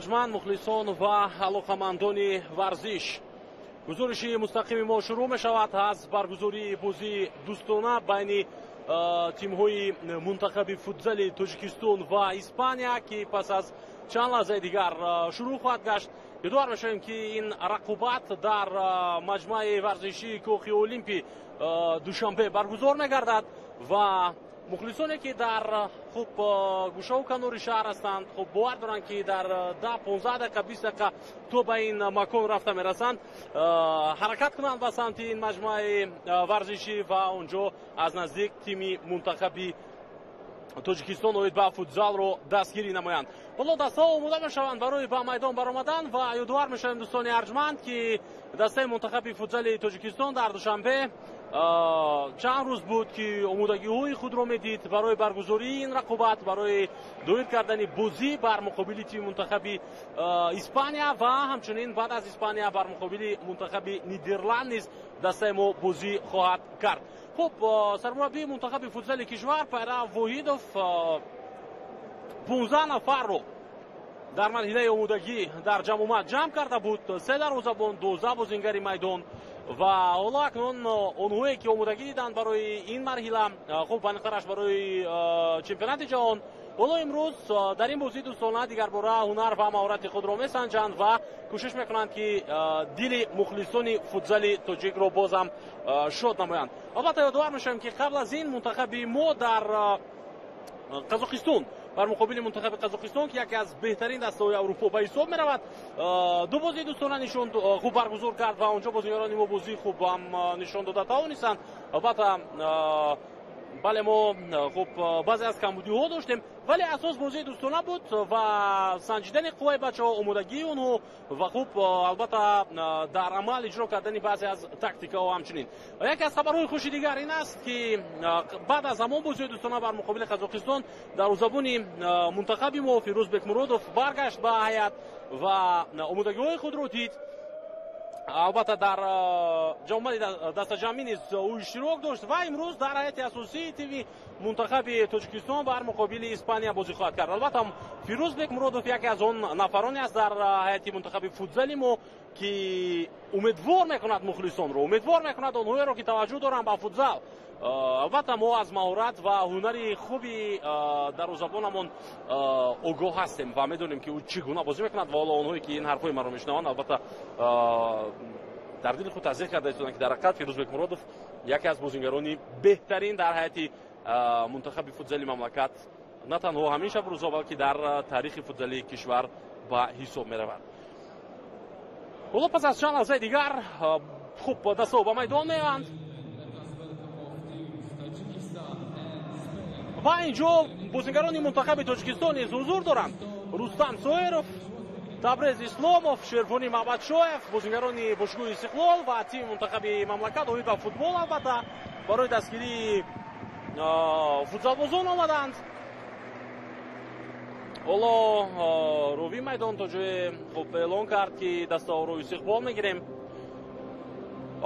ارجمند مخلصان و علاقمندان ورزش، گزارش مستقیم ما شروع می شود از برگزاری بازی دوستانه بین تیم‌های منتخب فوتزال تاجیکستان و اسپانیا که پس از چند لحظه دیگر شروع خواهد گشت. امیدوار میشیم که این رقابت در مجمع ورزشی کوخ المپی دوشنبه برگزار میگردد و مخلصانی که در خوب گوشه و کنار شهر هستند خوب باور دارند که در 10-15 دقیقه 20 دقیقه تو به این مکان رفته میرسند، حرکت کنند به سمت این مجمع ورزشی و اونجا از نزدیک تیم منتخبی تاجیکستان اوید به فوتزال رو دستگیری نمایند. حالا دسته ها آماده میشوند برای به میدان برآمدن و امیدوار میشویم دوستان ارجمند که دسته منتخب فوتزال تاجیکستان در دوشنبه چند روز بود که آمادگی های خود رو میدید برای برگزاری این رقابت، برای دایر کردن بازی بر مقابل تیم منتخب اسپانیا و همچنین بعد از اسپانیا بر مقابل منتخب نیدرلند نیز دسته ما بازی خواهد کرد. خب سرمربی منتخب فوتزال کشور پیرو واحدوف 15 نفر رو در مرحله آمادگی در جمع کرده بود. 3 دروازه‌بان، 12 بازیگر میدان و حالا اکنون اونهایی که آمادگی دیدند برای این مرحله خوب بنقرش برای چمپیونات جهان، حالا امروز در این بازی دوستانه دیگر باره هنر و مهارت خود را میسنجند و کوشش میکنند که دل مخلصان فوتزال تاجیک رو بازم شاد نمایند. البته یادآور میشم که قبل از این منتخب ما در قزاقستان بر مقابل منتخب قزاقستان که یکی از بهترین دسته‌های اروپا به حساب می‌رود، دو بازی دوستانه نشون خوب برگزار کرد و اونجا بازیگران ما بازی خوب هم نشون داده توانستند. البته بله ما خوب بعضی از کمبودی‌ها داشتیم ولی اساس بازی دوستانه بود و سنجیدن قوای بچه‌ها، آمادگی اونها و خوب البته در عمل اجرا کردن بعضی از تاکتیک‌ها و همچنین. و یکی از خبرهای خوش دیگر این است که بعد از همان بازی دوستانه بر مقابل قزاقستان در زبان منتخب ما فیروزبک مرودوف برگشت به هیئت و آمادگی‌های خود رو دید. البته در جامعه دست جمعی نیز او اشتراک داشت و امروز در هیئت اساسی تیم منتخب تاجیکستان بر مقابل اسپانیا بازی خواهد کرد. البته فیروزبک مرودوف یکی از اون نفرانی است در هیئت منتخب فوتزال ما که امیدوار میکند مخلصان رو، امیدوار میکند اونهایی رو که توجه دارن به فوتزال. البته ما از مهارت و هنری خوبی در زبانمون آگاه هستیم و میدونیم که او چگونه بازی میکند و حالا اونهایی که این حرفای مرا میشنوند البته در دل خود تصدیق کرده ایستادند که در حقیقت فیروزبک مرودوف یکی از بازیگران بهترین در هیئت منتخب فوتزال مملکت نه تنها همین شب روزا بلکه در تاریخ فوتزال کشور به حساب میرود. حالا پس از چند لحظه دیگر خوب دسته به میدان میآیند و اینجا بازیگران منتخب تاجیکستان نیز حضور دارند. رستم سویروف، تبریز اسلاموف، شیرفانی محمدشاєв، بازیگران باشگاه استقلال و تیم منتخب مملکت اوید به فوتبال البته برای دستگیری فوتزال بازان آمدند. حالا روی میدان تا جای خوب اعلان کرد که دسته ها رو استقبال میگیریم.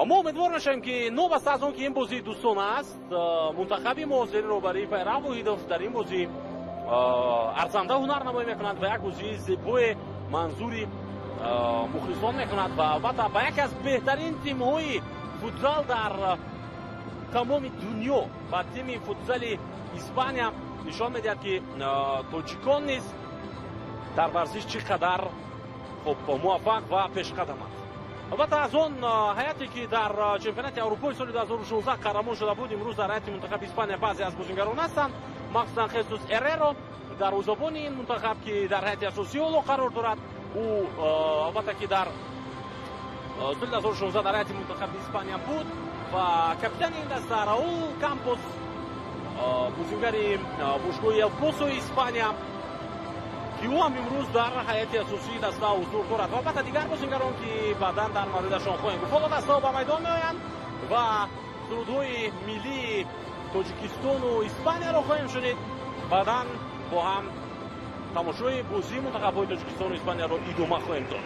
ما امیدوار میشیم که نوبسته از اون که این بازی دوستانه است منتخب ما زیر روبری پیرو واحدوف در این بازی ارزنده هنر نمایی میکند و یک بازی زیبای منظوری مخلصان میکند و البته به یک از بهترین تیم های فوتزال در تمام دنیا و تیم فوتزال اسپانیا نشان میدهد که تاجیکان نیز در ورزش چقدر خوب موفق و پیش قدم است. البته از اون هیئتی که در چمپیونات اروپا سال 2016 قهرمان شده بود امروز در هیئت منتخب اسپانیا بعضی از بازیگران هستند، مخصوصا خیسوس اررو در زبان این منتخب که در هیئت اساسی اولو قرار دارد. او البته که در سال 2016 در هیئت منتخب اسپانیا بود و کاپیتان این دسته راول کامپوس بازیگر باشگاه الپوسو اسپانیا که او هم امروز در هیئت اساسی دسته حضور دارد و البته دیگر بازیگران که بعدا در موردشان خواهیم گفت. حالا دسته به میدان میآیند و سرودهای ملی تاجیکستان و اسپانیا را خواهیم شنید. بعدا با هم تماشای بازی منتخب‌های تاجیکستان و اسپانیا را ادامه خواهیم داد.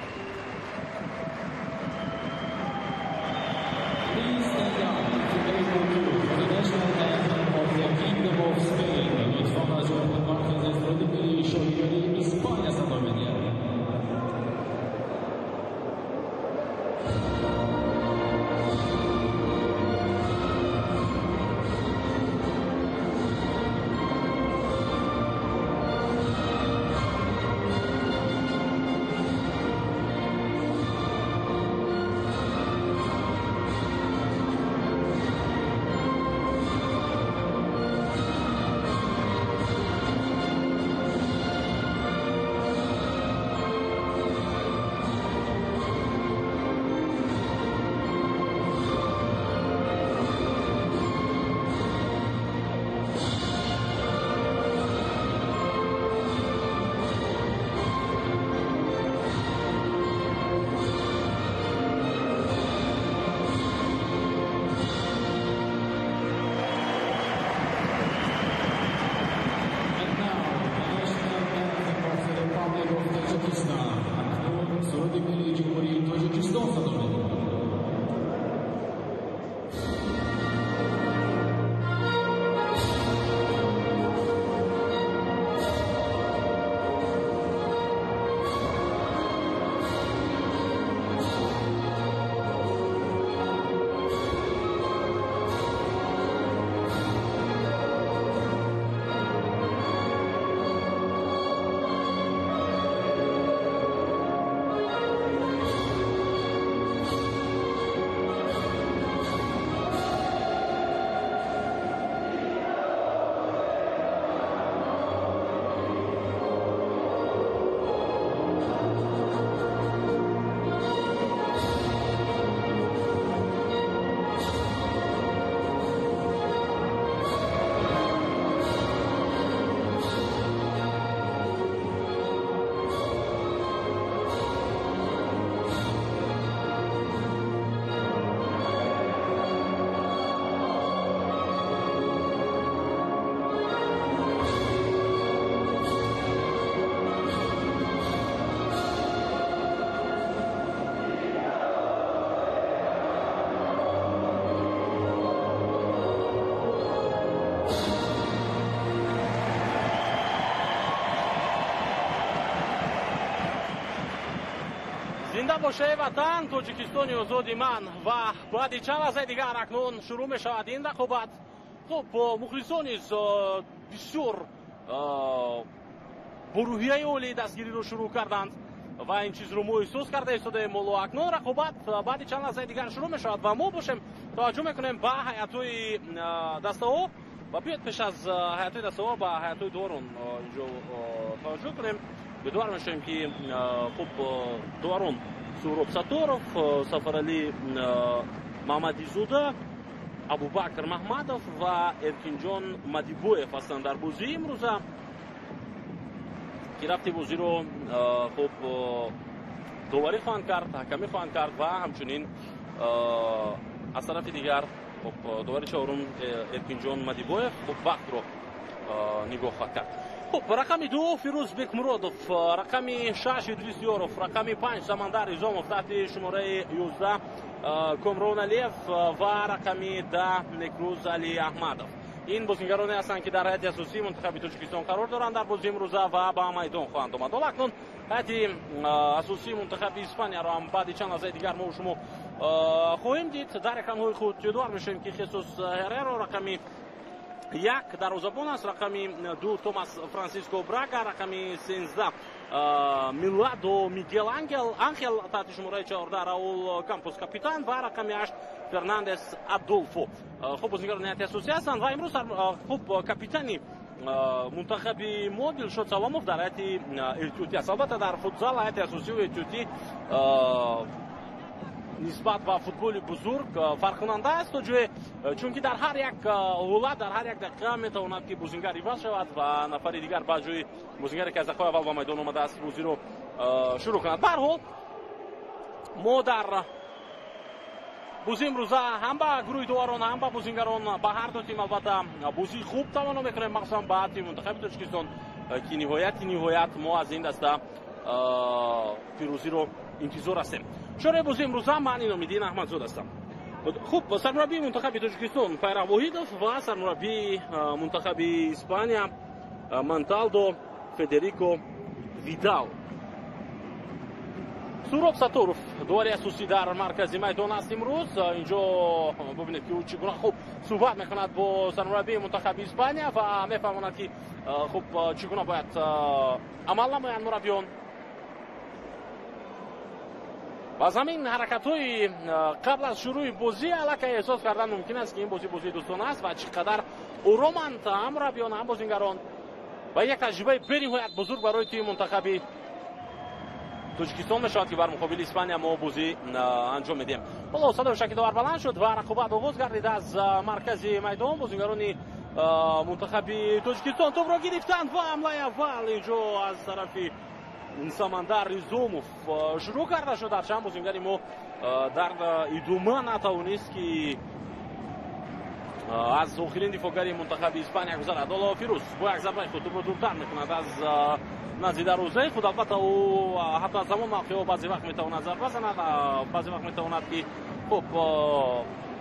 زنده باشه وطن، تاجیکستان آزادی من. و بعد چند لحظه دیگر اکنون شروع می شود این رقابت. خب مخلصان بسیار با روحیه عالی دستگیری رو شروع کردند و این چیز رو ما احساس کرده ایستاده مولو. اکنون رقابت بعد چند لحظه دیگر شروع می شود و ما باشیم توجه میکنیم به هیئت‌های دسته‌ها و بیاد پیش از هیئت‌های دسته‌ها به هیئت‌های دوارون اینجا توجه کنیم. بدوار میشیم که خب دوارون سهراب سطورов، سفرعلی محمدی زوده، ابوبکر محمدов و ارکینجان مدیبویف هستند در بازی امروز که رفتی بازی رو خب داوری خواهند کرد، حکمی خواهند کرد و همچنین از طرف دیگر خب داوری چهارم ارکینجان مدیبویف خب وقت رو نگاه خواهد کرد. خب رقم 2 فیروز بکمرودوف، رقم 6 ادریس یوروف، رقم 5 سمندر ایزوموف تحت شماره 11 کامرون علیف و رقم 10 نکروز علی احمدов. این بازیگرانی هستند که در هیئت اساسی منتخب تاجیکستان قرار دارند در بازی امروز و به میدان خواهند آمد. حالا اکنون هیئت اساسی منتخب اسپانیا را هم بعد چند لحظه دیگر ما و شما خواهیم دید. در رقم‌های خود یادآور میشیم که خصوص هررو رقم 1 دروازه‌بان است، رقم 2 توماس فرانسیسکو براگا، رقم 13 میلادو میگل انخل تحت شماره 14 راول کامپوس کاپیتان و رقم 8 فرناندس ادولفو. خب بازیگران هیئت اساسی هستند و امروز خب کاپیتانی منتخب ما دلشاد سلاموف در هیئت احتیاطی است. البته در فوتزال هیئت اساسی و احتیاطی نسبت به فوتبال بزرگ فرق کننده است، چون که در هر یک حالت در هر یک دقیقه میتواند که بازیگر عوض شود و نفر دیگر به جای بازیگری که از دقیقه اول به میدان آمده است بازی رو شروع کند. به هر حال ما در بازی امروزه هم به گروه دواران هم به بازیگران به هر دو تیم البته بازی خوب تمنا میکنیم، مخصوصا به تیم منتخب تاجیکستان که نهایت ما از این دسته پیروزی رو انتظار هستیم. شورای بازی امروزه من امیدین احمدزاد هستم. خب سرمربی منتخب تاجیکستان پیرو واحدov و سرمربی منتخب اسپانیا مانتالدو فدریکو ویدال. سهراب سطورов داوری اساسی در مرکز میدان است امروز. اینجا ببینید که او چگونه خوب صحبت میکند با سرمربی منتخب اسپانیا و میفهماند که خب چگونه باید عمل نمایند مربیان. باز همین حرکت‌های قبل از شروع بازی علاقه احساس کردن ممکن است که این بازی دوستانه است و چقدر آرامند هم مربیان هم بازیگران و یک تجربه بنهایت بزرگ برای تیم منتخب تاجیکستان میشود که بر مقابل اسپانیا ما بازی انجام میدیم. حالا صدای شکی داور بلند شد و رقابت آغاز گردید از مرکز میدان. بازیگران منتخب تاجیکستان توپ را گرفتند و حمله اول اینجا از طرف سمندر ایزوموف شروع کرده شد. هرچند بازیگری ما در ادامه نتوانست که از آخرین دفاعگری منتخب اسپانیا گذرد. حالا فیروز با یک ضربه خود توپ را دورتر میکند از نزدیک دروازه خود. البته او حتی از زمان موقع بعضی وقت میتواند ضربه بزند، بعضی وقت میتواند که خب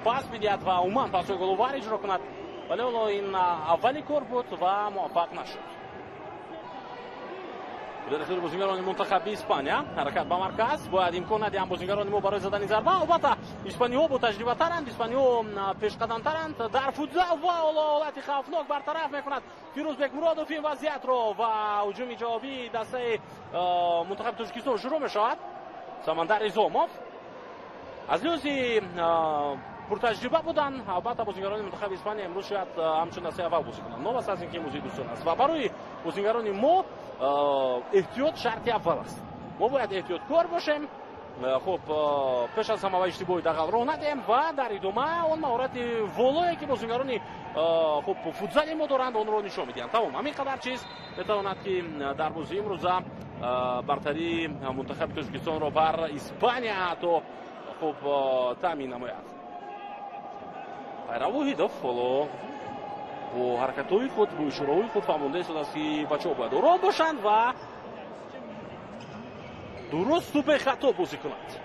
پاس بدهد و عموما پاس‌های گل‌آور اجرا کند، ولی حالا این اولی کار بود و موفق نشد. در اختیار بازیگران منتخب اسپانیا حرکت به مرکز باید امکان ندهیم بازیگران ما برای زدن ضربه. البته اسپانی‌ها با تجربه ترند، اسپانی‌ها پیش قدم ترند در فوتزال و حالت خوفناک برطرف میکند فیروز بکمرودوف این وضعیت رو و هجوم جوابی دسته منتخب تاجیکستان شروع میشود. سمندر ایزوموف از لحاظ پرتجربه بودن، البته بازیگران منتخب اسپانیا امروز شاید همچون دسته اول بازی کنند، نوبت از اینکه موضوع دوستان است و برای بازیگران ما احتیاط شرط اول است. ما باید احتیاط کار باشیم، خب پیش از همه اشتباهی دقیق رو ندیم و در ادامه اون مهارت والایی که بازیگران خب فوتزال ما دارند اون رو نشون میدن. تمام همین قدر چیز میتواند که در بازی امروز برتری منتخب تاجیکستان رو بر اسپانیا حتی خب تامین نماید. پیرو واحدov حالا با حرکت‌های خود با اشاره‌های خود فهمانده شده است که بچه‌ها باید آرام باشند و درست توپ خطا بازی کنند.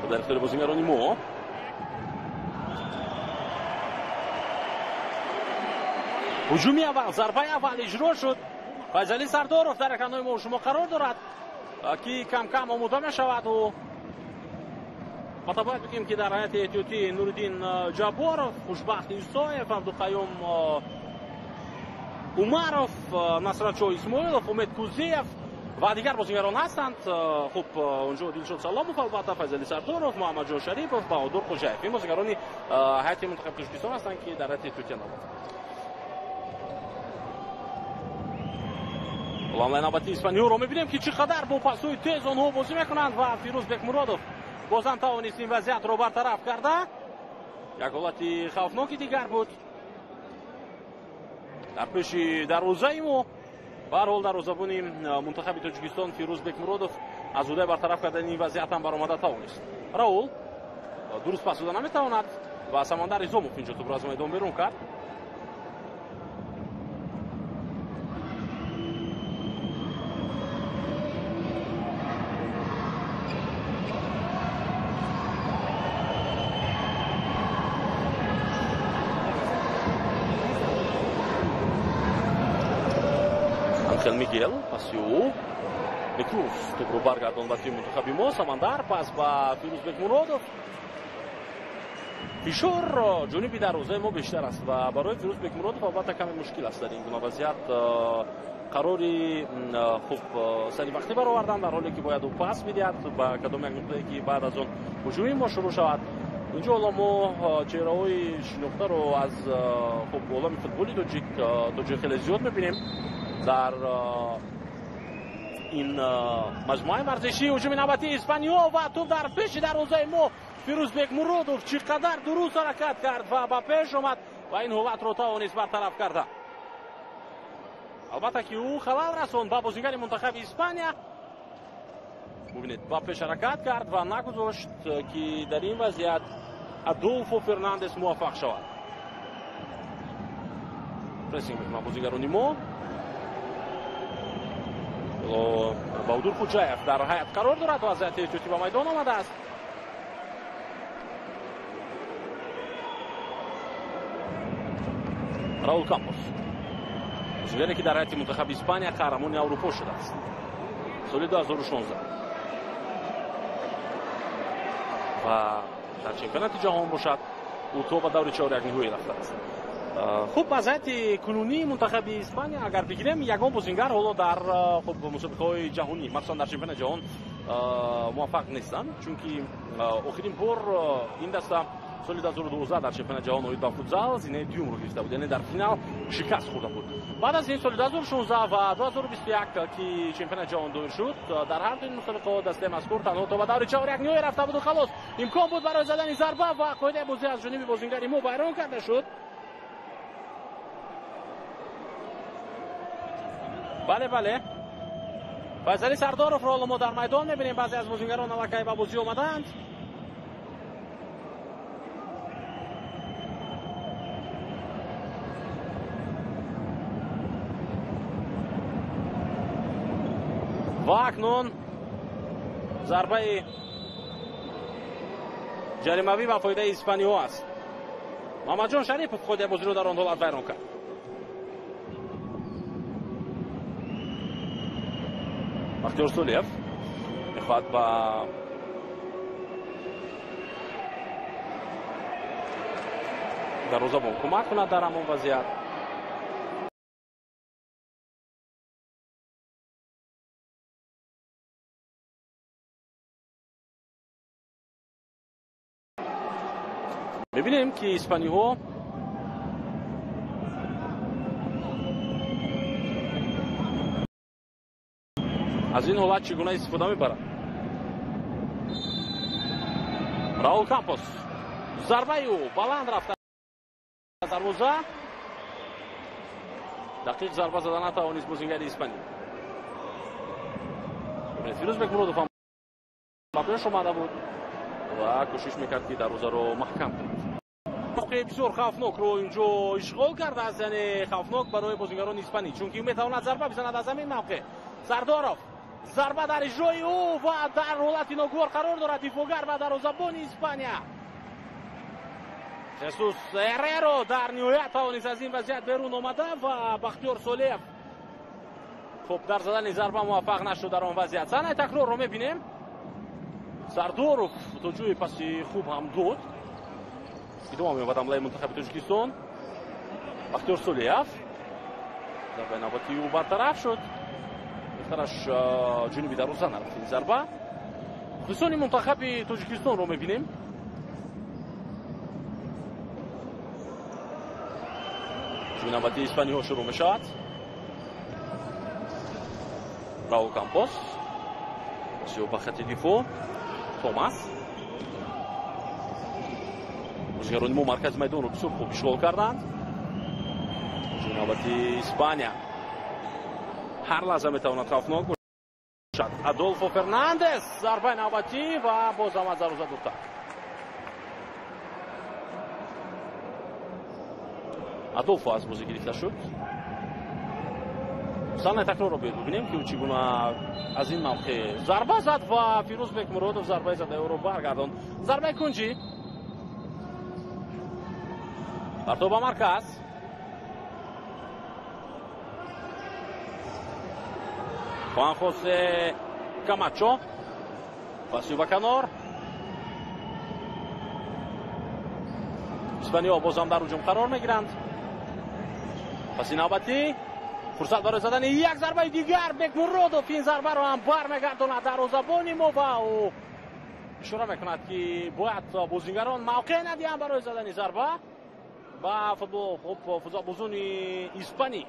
در اختیار بازیگران ما هجومی اول ضربه اول اجرا شد فیضعلی سردارов در اکرانهای ما شما قرار دارد که کم کم آموده می شود و مطابقت بگیم که در هیئت احتیاطی نورالدین جبارov، خوشبخت ایسایف، عبدالقیوم عمرov، نصرت شاه اسماعیلov، امید کوزیف و دیگر بازیگران هستند. خب اونجا دلشاد سلامov، البته فیضعلی سردارov، محمد جان شریفov، بهادر خوجایف، این بازیگران هیئت منتخب تاجیکستان هستند که در هیئت احتیاطی الان نوبتی اسپانیا رو می‌بینیم که چقدر با پاس‌های تیز آنها بازی می‌کنند و فیروز بکمرادov بازم توانست این وضعیت رو برطرف کرده. یک حالت خوفناکی دیگر بود در پیش دروازه ما. به هر حال دروازه‌بان منتخب تاجیکستان فیروز بکمرادov از اوده برطرف کردن این وضعیت هم برآمده توانست. راول درست پاس دادن نمی‌تواند و سمندر ازاموف اینجا تو از میدان بیرون کرد. میگل پاسیو میکروس تو رو برگردان به تیم منتخب ما. سمندر پاس با فیروز بکمرادov. فشار جنوبی دروازه ما بیشتر است و برای فیروز بکمرادov البته کمی مشکل است در این گونه وضعیت قراری خوب سری وقتی برآوردن، در حالی که باید او پاس میدهد با کدام یک نقطه‌ای که بعد از اون هجوم ما شروع شود. اینجا ما چهره‌های شناخته رو از خوب عالم فوتبالی تاجیک خیلی زیاد می‌بینیم در این مجموعه ورزشی. هجوم نوبتی اسپانیا و توپ در پیش دروازه ما. فیروز بکمرادov چقدر درست حرکت کرد و با پیش آمد و این حالت رو توانست برطرف کرده. البته که او خلل رساند با بازیگر منتخب اسپانیا. ببینید با پیش حرکت کرد و نگذاشت که در این وضعیت ادولفو فرناندز موفق شود. پرسینگ میکنه بازیگران ما. بهادر خوجایف در هیئت قرار دارد و از هیئت احتیاطی به میدان آمده است. راول کامپوس بازیگری که در هیئت منتخب اسپانیا قهرمان اروپا شده است سال 2016 و در چمپیونات جهان باشد او تو به دور چهارم نهایی رفته است. خوب وضعیت کنونی منتخب اسپانیا اگر بگیریم یگان بازیگر حالا در خوب مسابقه‌های جهانی مثلا در چمپیونات جهان موفق نیستند، چون که آخرین بار این دسته سال 2012 در چمپیونات جهان اوید با فوتزال زینه دیوم رو گرفته بود، یعنی در فینال شکست خورده بود. بعد از این سال 2016 و 2021 که چمپیونات جهان دور شد، در هر دو مسابقه دسته مذکور تنها تا به دور چهارم نهایی رفته بود و خلاص امکان بود برای زدن ضربه و قاعده بازی از جانب بازیگر ما بیرون کرده شد. بله فیضعلی سردارov را ما در میدان میبینیم. بعضی از بازیگران الکی به بازی آمدند. و اکنون ضربه جریمه‌ای به فایده اسپانیا است. محمد جان شریفov خود بازی رو در آن حالت بیرون کرد. بختیار سولیف میخواد با دروازه‌بان کمک کند در همون وضعیت. میبینیم که اسپانیا از این حالت چگونه استفاده میبرد. راول کامپوس ضربه او بلند رفته از دروازه. دقیق ضربه زدن نتوانست بازیگر اسپانیا. فیروز بکمرادov هم با پیش اومده بود و کوشش میکرد که دروازه رو محکم کند. موقع بسیار خوفناک رو اینجا اشغال کرده است، یعنی خوفناک برای بازیگران اسپانی، چون که میتواند ضربه بزند از همین موقع. سردارov ضربه در اجرای او و در حالت ناگوار قرار دارد دفاعگر و دروازه‌بان اسپانیا. خصوص هررو در نهایت توانست از این وضعیت بیرون آمده و بختیار سولیف خب در زدن ضربه موفق نشد در آن وضعیت. صحنه تکرار رو می‌بینیم. سردورов توجه پاسی خوب هم داد. ادامه می‌یابد حمله منتخب تاجیکستان. بختیار سولیف ضربه نوبتی او برطرف شد. طرف جنوبی در روزانه رفت این ضربه. مخلصان منتخب تاجیکستان رو می‌بینیم. جنوبی نوبتی اسپانی ها شروع می‌شود. راول کامپوس سیو با خط دفاع توماس بازیگران ما مرکز میدان رو بسیار خوب اشغال کردند. جنوبتی اسپانیا هر لحظه میتواند خوفناک باشد. ادولفو فرناندز ضربه نوبتی و باز هم از دروازه دورتر. ادولفو از بازی گرفته شد. صحنه تکرار رو ببینیم که چگونه از این موقع ضربه زد و فیروزبک مرودوف ضربه زد او رو برگرداند. ضربه کنجی پرتو به مرکز. خوان خوسه کاماچو پاسیو به کنار. اسپانیا باز هم در هجوم قرار میگیرند. پاس نوبتی فرصت برای زدن یک ضربه دیگر. بک مرودوف این ضربه رو هم برمیگرداند دروازه‌بان ما و او اشاره میکند که باید بازیگران موقع ندهند برای زدن ضربه و فوتبال خوب فوتبالبازان اسپانی.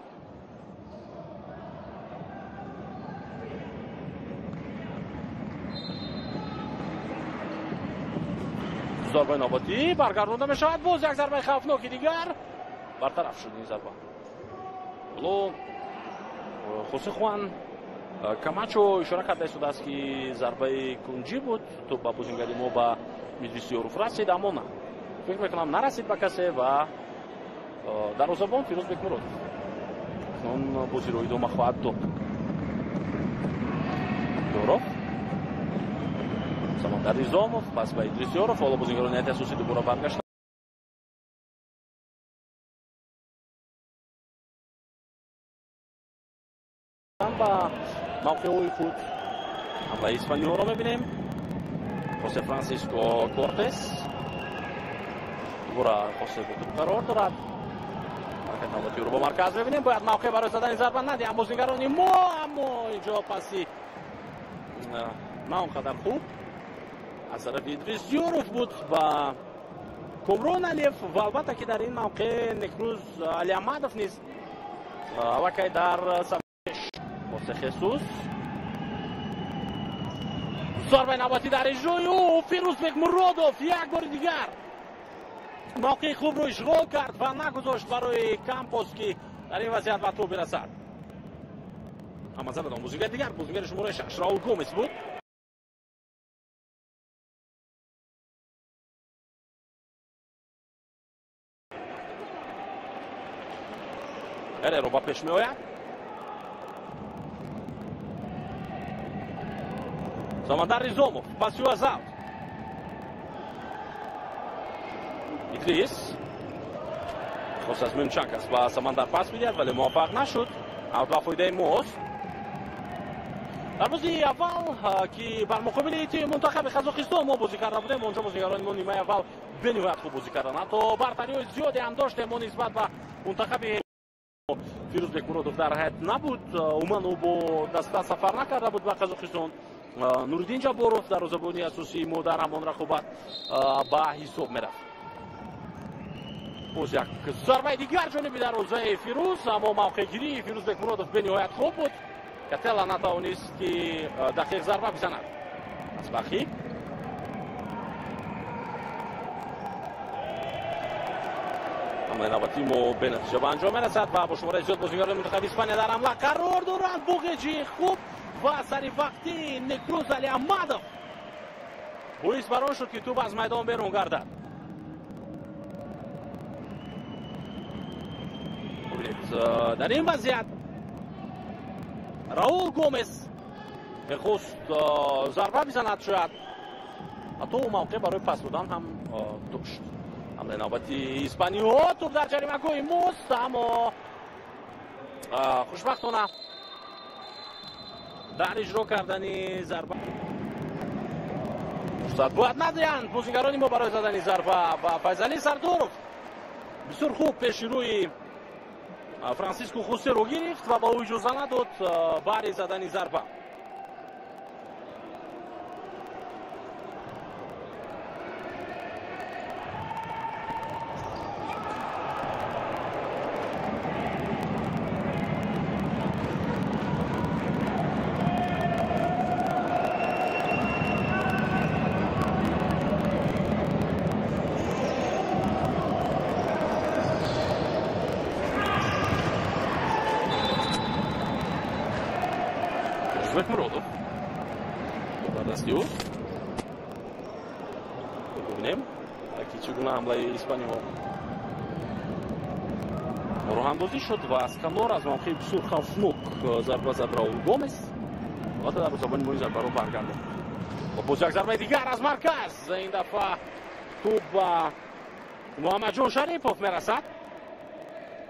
ضربه نوبتی برگردانده میشود. باز یک ضربه خوفناک دیگر برطرف شد این ضربه. لو خوسه خوان کاماچو اشاره کرده شده است که ضربه کنجی بود. تو با بازیگری ما با میدویسیوروف رسید اما نه فکر میکنم نرسید به کسی و دروازه‌بان فیروزبک مرودوف اون بازی رو ادامه خواهد داد. دوروف ساماندر نیزاموف پس به ادریسیوروف. حالا بازیگران هیئت اساسی دوباره برگشتند. با موقع خود حمله اسپانی ها رو میبینیم. خوسه فرانسیسکو کورتس دوباره خوسه بود قرار دارد. حرکت نوبتی رو با مرکز میبینیم. باید موقع برای زدن ضربه ندهند بازیگران ما اما اینجا پاسی نه اونقدر خوب از طرف ادریسیوروف بود و کمران علیف و البته که در این موقع نکروز علی احمدوف نیست و که در خوسه خصوص ضربه نوبتی در اجرای او فیروزبک مرودوف یک بار دیگر موقع خوب رو اشغال کرد و نگذاشت برای کامپوس که در این وضعیت به تو برسد. اما زدن بازیگر دیگر بازیگر شماره 6 راول گومز بود. هررو با پیش می آید. ساماندر نیزاموف پاسیو از اوت. ادریس خواست از منچنکس با ساماندر پاس میدهد ولی موفق نشد. اوت با فایده موست. در بازی اول که بر مقابل تیم منتخب قزاقستان ما بازی کرده بودیم اونجا بازیگران ما نیمه اول به نهایت خوب بازی کردن. حتی برتری زیادی هم داشتیم ما نسبت به منتخب. فیروزبک مرودوف در حیات نبود. عموما او با دسته سفر نکرده بود به قزاقستان. نورالدین جابوروف دروازه‌بان اساسی ما در همان رقابت به حساب میرفت. باز یک ضربه دیگر جانبی دروازه فیروز اما موقع گیری فیروزبک مرودوف به نهایت خوب بود که تلا نتوانست که دقیق ضربه بزند. از بخی حمله نوبتی ما به نتیجه به انجام میرسد و با شماره زیاد بازیگران منتخب اسپانیا در حمله قرار دارند. بوقجی خوب و سری وقتی نکروز علی احمدوف باعث بران شد که توپ از میدان بیرون گردد. در این وضعیت راول گومز میخواست ضربه بزند شاید حتی اون موقع برای پس دادن هم داشت. حمله نوبتی اسپانیا توپ در جریمه گوی موست اما خوشبختانه در اجرا کردن ضربه فرصت باید ندهند بازیگران ما برای زدن ضربه و فیضعلی سردورف بسیار خوب پیش روی فرانسیسکو خوسته رو گرفت و با او اجازه نداد برای زدن ضربه. Murodov دستی او ببینیم که چگونه حمله اسپانیا راه اندازی شد و از کنار از موقع بسیار خوفناک ضربه زد راول گومز و در روزابانی موی ضربه رو برگرداند و باز یک ضربه دیگر از مرکز. این دفعه توپ به محمد جان شریفوف میرسد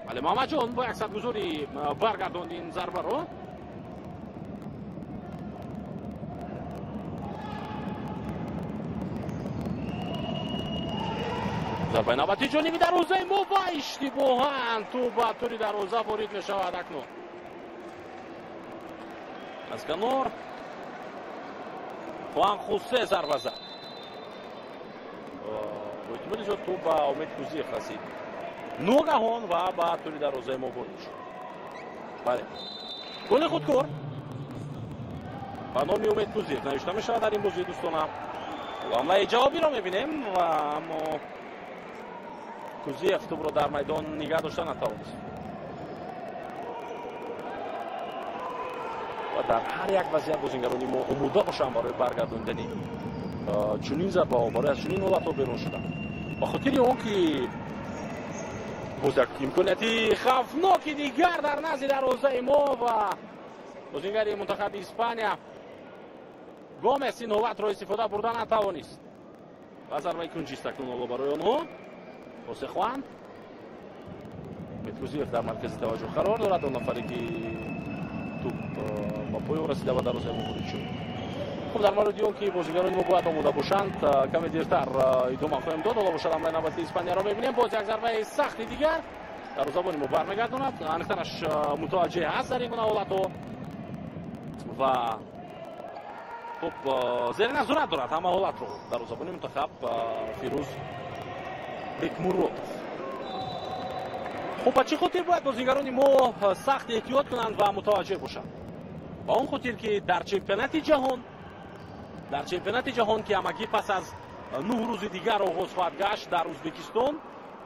ولی محمد جان با یک سدگذاری برگرداند این ضربه رو. ضربه نوبتی جانبی دروازه ما و اشتباهاً توپ به طور دروازه وارد می شود. اکنون از کنار خوان خوسته ضربه زد با احتمال زیاد توپ به امید کوزیف رسید ناگهان و به طور دروازه ما وارد شد. بله گل خودکار به نام امید کوزیف نوشته می شود در این بازی دوستان. حمله جوابی را می بینیم و اما کوزیف توپ را در میدان نگه داشته نتوانست و در هر یک وضعیت بازیگران ما آماده باشند برای برگرداندن چنین ضربه ها برای از چنین حالت‌ها بیرون شدن به خاطر اون که باز یک امکانیت خوفناک دیگر در نزد دروازه ما و بازیگر منتخب اسپانیا گومز این نوبت را استفاده بردن نتوانست و ضربه کنجی است اکنون برای آنها. حسین خوان متکوزیف در مرکز توجه قرار دارد. اون نفری که توپ با پای رسیده و دروازه وارد شد. خب در مورد اون که بازیگران ما باید آماده باشند کمی دیرتر ادامه خواهیم داد. حالا باشد حمله نوبتی اسپانیا را می‌بینیم. باز یک ضربه سخت دیگر دروازه‌بان ما برمیگرداند. انختنش متوجه هست در این گونه حالت‌ها و خب زیر نظارت دارد همه حالت رو دروازه‌بان منتخب فیروز بکمورو. خب به چه خاطر باید بازیگران ما سخت احتیاط کنند و متوجه باشند؟ با اون خاطر که در چمپیونات جهان که همگی پس از 9 روز دیگر آغاز خواهد گشت در ازبکستان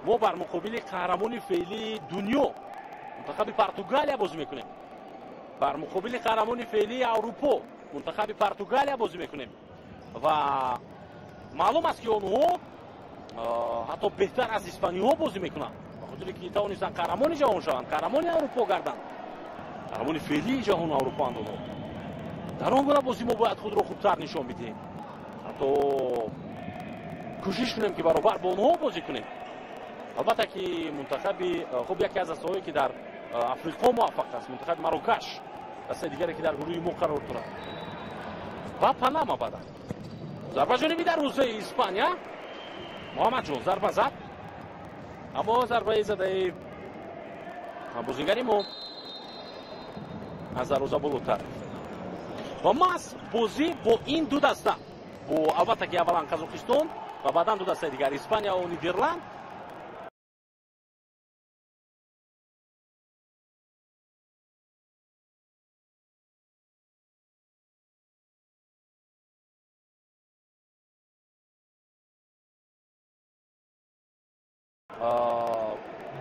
ما بر مقابل قهرمان فعلی دنیا منتخب پرتغالیا بازی میکنیم. بر مقابل قهرمان فعلی اروپا منتخب پرتغالیا بازی میکنیم و معلوم است که اونها حتی بهتر از اسپانیا بازی میکنن بخاطر که توانستن قهرمان جهان شوند، قهرمان اروپا گردند، قهرمان فعلی جهان اروپا اند. در اون گونه بازی ما باید خود را خوبتر نشان بدیم، حتی کوشش کنیم که برابر با اونها بازی کنیم. البته که منتخب خب یکی از اساطیری که در افریقا موفق است منتخب مراکش، دسته دیگری که در گروه ما قرار دارد و پنما بعد ضربه جانبی در روزه اسپانیا. محمد جان ضربه زد اما ضربه زده بازیگری ما از دروازه بالاتر و ما از بازی با این دو دسته با البته که اولا قزاقستان و بعدا دو دسته دیگر اسپانیا و نیدرلند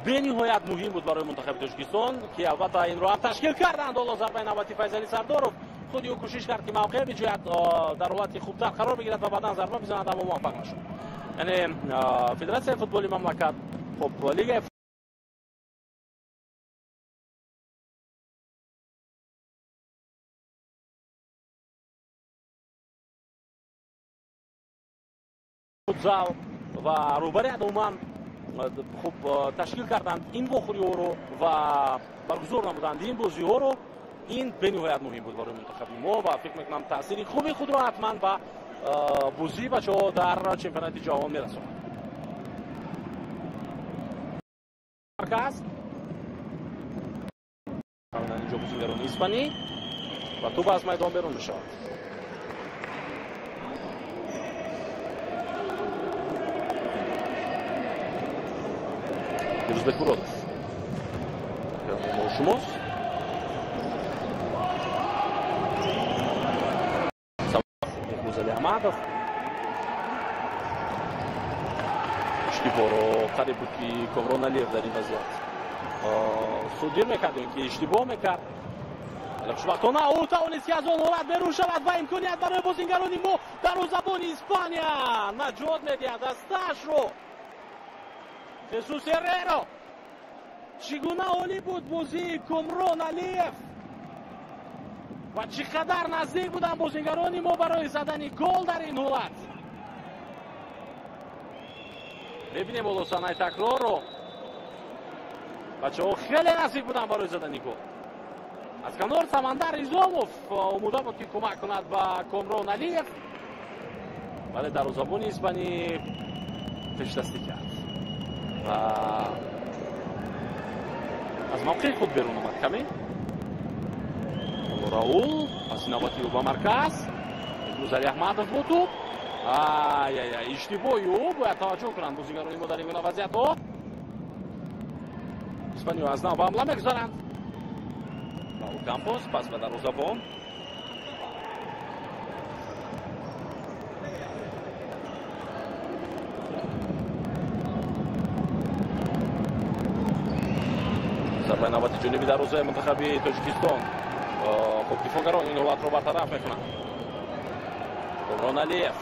به نهایت مهم بود برای منتخب تاجیکستان که البته این رو هم تشکیل کردند. حالا ضربه نوبتی فیضعلی سردورف خودی او کوشش کرد که موقع بجوید در حالت خوبتر قرار بگیرد و بعدا ضربه بزند اما موفق نشد. یعنی فدراسیون فوتبال مملکت خب لیگ فوتزال و روبری عموما خب تشکیل کردند این بخوری ها رو و برگزار نمودند این بازی ها رو این به نهایت مهم بود برای منتخب ما و فکر میکنم تأثیر خوبی خود را حتما با بازی بچه‌ها در چمپیونات جهان میرسونه. مرکز کاملا اینجا بازیگران اسپانی و توپ از میدان بیرون میشود. Юрзбек Муродов. Шумос. Мехмузали Амадов. اشتباه قریب بود که کامران علیف در این وضعیت صدیر میکردیم که اشتباه میکرد. خوشبختانه او توانست که از آن حالت بیرون شود و امکانیت برای بازیگران ما دروازه‌بان اسپانیا نجات میدهد از دست رو. خصوص هررو چگونه عالی بود بازی کامران علیف و چقدر نزدیک بودن بازیگران ما برای زدن گل در این حالت. ببینیم اولو صحنه تکرار رو. بچه‌ها خیلی نزدیک بودن برای زدن گل. از کنار سمندر ایزاموف امیدوار بود که کمک کند به کامران علیف ولی دروازه‌بان اسپانی پیش‌دستی کرد و از موقع خود بیرون آمد. کمی راول از نوبتی او با مرکز امروزعلی احمدov با توپ اشتباهی او باید توجه کنند بازیگران ما در این گونه وضعیت‌ها. اسپانیا از نو به حمله می‌گذارند. راول کامپوس پس به دروازه‌بان ضربه نوبتی جنوبی دروازه منتخب تاجیکستان. خب دفاعگران این حالت رو برطرف میکنند. کامران علیف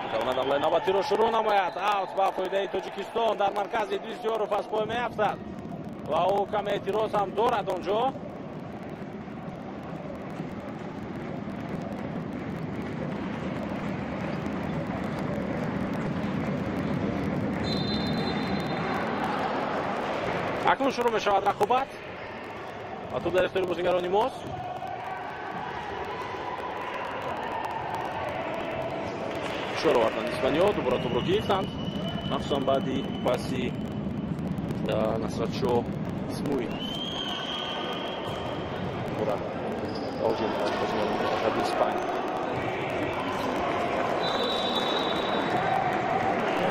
میتواند حمله نوبتی رو شروع نماید. اوت به فایده تاجیکستان در مرکز ادریس یاروف از پای میافتد و او کم اعتراض هم دارد آنجا. اکنون شروع می شود رقابت و توپ در اختیار بازیگران ماست. شروع آوردن اسپانیا دوباره توپ رو گرفتند مخصوصا بعدی پاسی نصرتشو اسموی دوباره اوجی بازیگران منتخب اسپانیا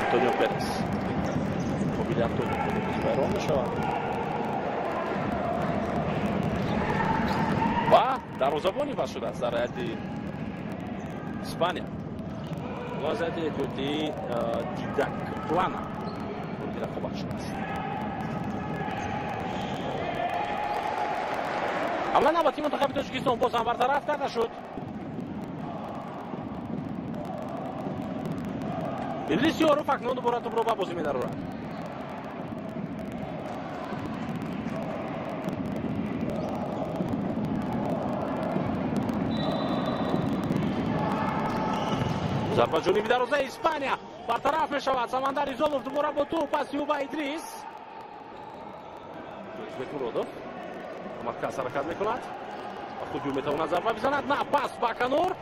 آنتونیو پرس موبیل آنتونیو بیرون می شود و دروازه‌بانی بس شده است در هیئت اسپانیا. وضعیت یکوتی دیدک پلانا مورد رقابت شده است. حمله نوبتی منتخب تاجیکستان باز هم برطرف کرده شد. ادریس یاروف اکنون دوباره توپ رو به بازی می‌درآورد. ضربه جنوبی دروازه اسپانیا برطرف می شود. سمندر ایزاموف دوباره با توپ پس یوبا ادریس مورودوف مرکز حرکت می کند و خود می تواند ضربه بزند. نه پس با کنور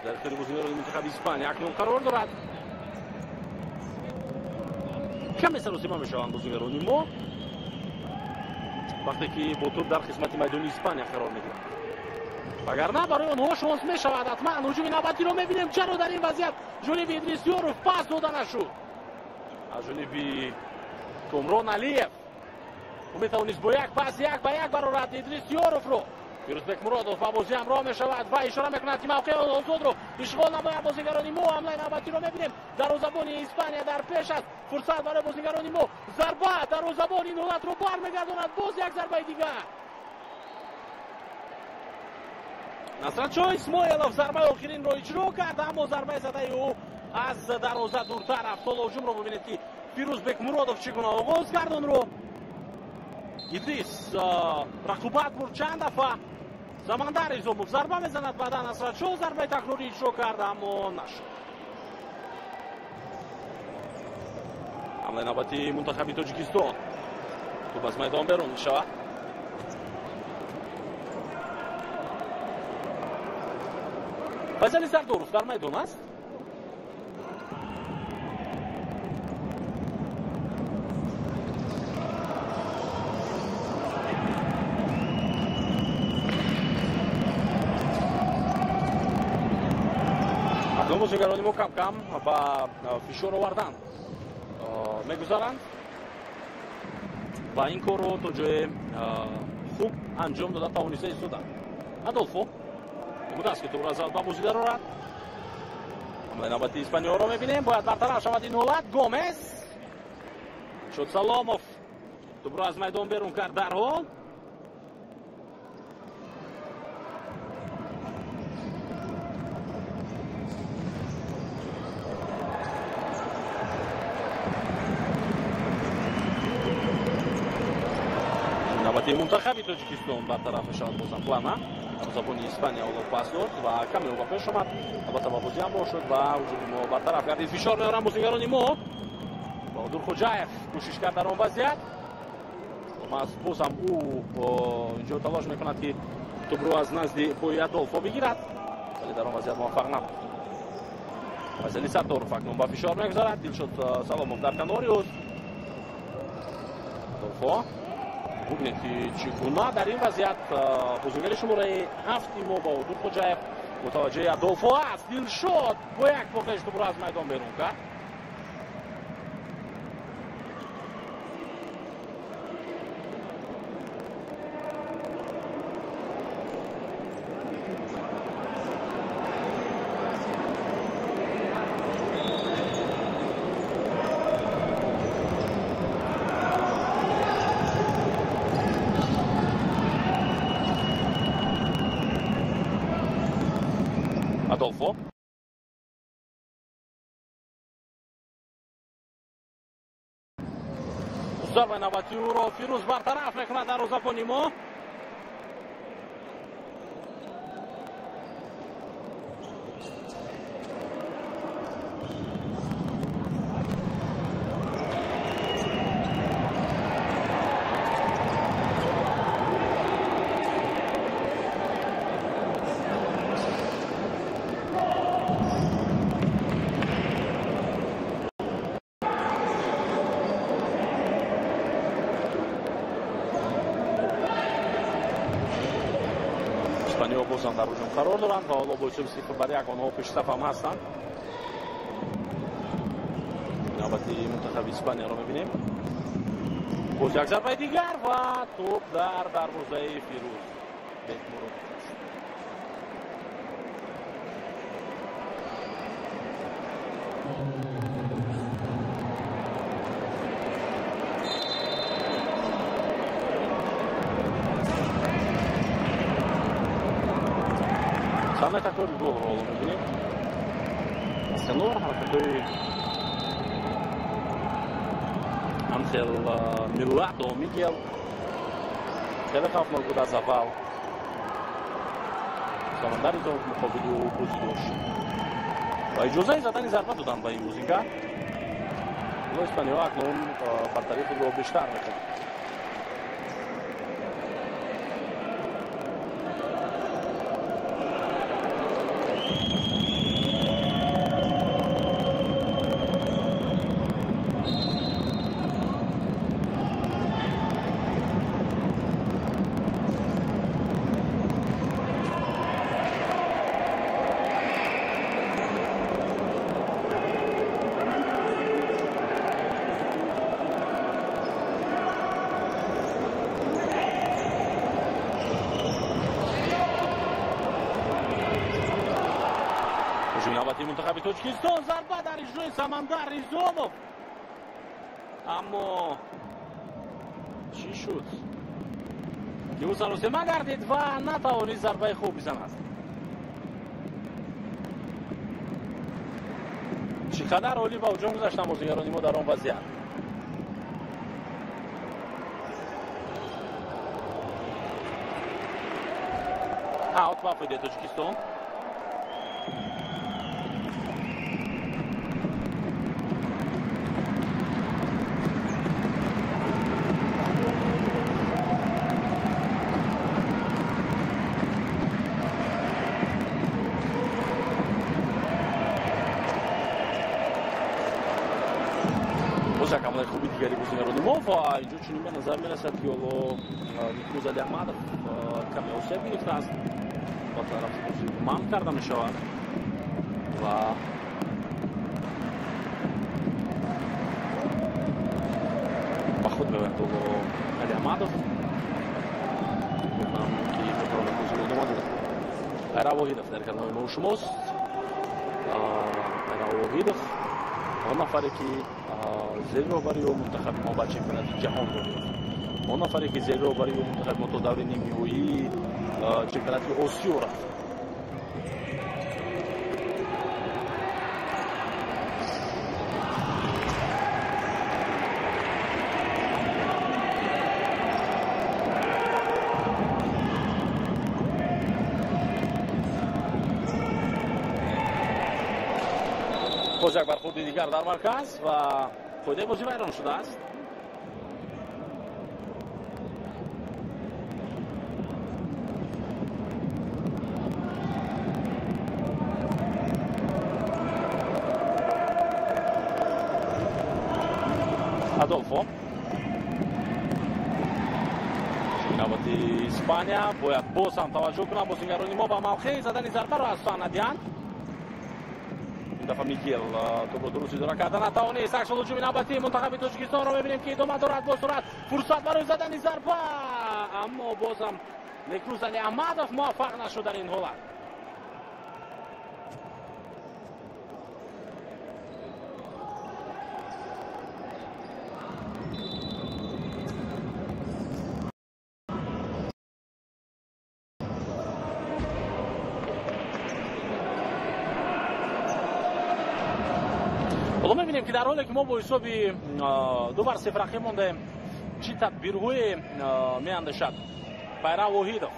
در اختیار بازیگران منتخب اسپانیا اکنون قرار دارد. کمی سر و سیما می شوند بازیگران ما وقتی که با توپ در قسمت میدان اسپانیا قرار می گیرند. وگرنه برای آنها شانس می شود. حتما هجوم نوبتی رو می بینیم. چرا در این وضعیت جانب ادریس یاروف پاس داده نشد از جانب کامران علیف او می توانست با یک پاس یک به یک برآورد ادریس یاروف رو. یوزبک مورادوف با بازی همراه می شود و اشاره می کند که موقع آزاد رو اشغال نماید بازیگران ما. حمله نوبتی رو می بینیم. دروازه‌بان اسپانیا در پیش است. فرصت برای بازیگران ما. ضربه دروازه‌بان این حالت رو برمیگرداند. باز یک ضربه دیگر. نصرتشو اسماعیلوف ضربه آخرین رو اجرا کرد اما ضربه زده او از دروازه دورتر رفت. حالا هجوم رو ببینید که فیروزبک مورادوف چگونه آغاز کرد اون رو. ادریس رقابت برد چند دفعه. سمندر ایزاموف ضربه میزند بعدا نصرتشو ضربه تکراری اجرا کرد اما نشد. حمله نوبتی منتخب تاجیکستان توپ از میدان بیرون میشود. Файзали Сардоров дар майдон аст. акнун бозигарони мо кам-кам ба фишор овардан мегузаранд ва ин корро то ҷое хуб анҷом дода тавониста истоданд. Адолфо мудаст ки тӯбро аз ба бозӣ дарорад. ҳамлаи навбати испаниёро мебинем. бояд бартараф шавад ин ҳолат. Гомес шуд Саломов тӯбро аз майдон берун кард дарҳол. навбати мунтахаби тоҷикистон бартараф мешавад бозам плана забони испания оло пас дод ва каме ба пеш омад. албатта ба бозӣ ҳам шуд ва ҳуҷуми мо бартараф гардид. фишор меоранд бозигарони мо. баҳодур хоҷаев кӯшиш кард дар он вазъият. бозам ӯ инҷо талош мекунад ки тӯбро аз назди пои Адолфо бигирад, вале дар он вазъият муваффақ набуд. Файзали Сардоров акнун ба фишор мегузарад. Дилшод Саломов дар канори ӯст. Адолфо бубинед ки чӣ гуна дар ин вазъият бозигари шумораи 7 мо Баҳодур хоҷаев мутаваҷҷеҳи Адолфо аст. Дилшод бо як воқеаш тӯбро аз майдон берун кард. Адолфо зарбаи навбати ӯро Фирӯз бартараф мекунад дарвозабони мо. испаниё бозам дар ҳуҷум қарор доранд ва ҳоло бо ҳисоби 0-1 онҳо пешсафам ҳастанд. навбати мунтахаби испанияро мебинем. боз як зарбаи дигар ва тӯб дар дарвозаи Фирӯз беҳмурод аст. Самая такой голову мебинем. Асканор ҳаракатҳои Анхел Милато Мигел хеле хавфнок буд аз аввал. Самандар Ризов муқобили ӯ бозӣ дошт ва иҷозаи задани зарба доданд ба ин бозингар. ҳоло испаниё акнун бартарии худро бештар мекунад. навбати мунтахаби Тоҷикистон зарба дар иҷрои Самандар Ризомов. аммо чӣ шуд? ӯ саросема гардид ва натавонист зарбаи хуб бизанад. чӣ қадар олӣ ба ҳуҷум гузаштанд бозигарони мо дар он вазъият. аут ба фоидаи Тоҷикистон. حمله خوبی دیگری بازیگران ما و اینجا چنین به نظر میرسد که نیکوز علی احمدов کمی اوسیت گرفته است با طرف بازی من کرده می شود و با خود ببند علی احمدов گفتم که بطور بازی رو نمانده پیرا واحیدов در کنار ما شماست پیرا واحیدов اون نفری که زیر روبری و منتخب ما با چمپیونات جهان رو اون نفری که زیر روبری و منتخب ما تو دوره نیمه‌نهایی چمپیونات آسیا رفت باز یک برخورد دیگر در مرکز و خود بازی ویران شده است. Adolfo نوبتی اسپانیا باید باز هم توجه کنم بازیگران ما با موقع زدن ضربه را از سان ندیدن. دفعه میگیل تو درستی داره کردن نتوانست اکشن هجومی نوبتی منتخب تاجیکستان رو میبینیم که ادامه دارد با سرعت فرصت برای زدن ضربه اما بازم نیکوز علی احمدov موفق نشد در این حالت. حالا می‌بینیم که در حالی که ما با حساب 2-0 رقم مونده چی تدبیرهای میاندیشد پیرا واحیدов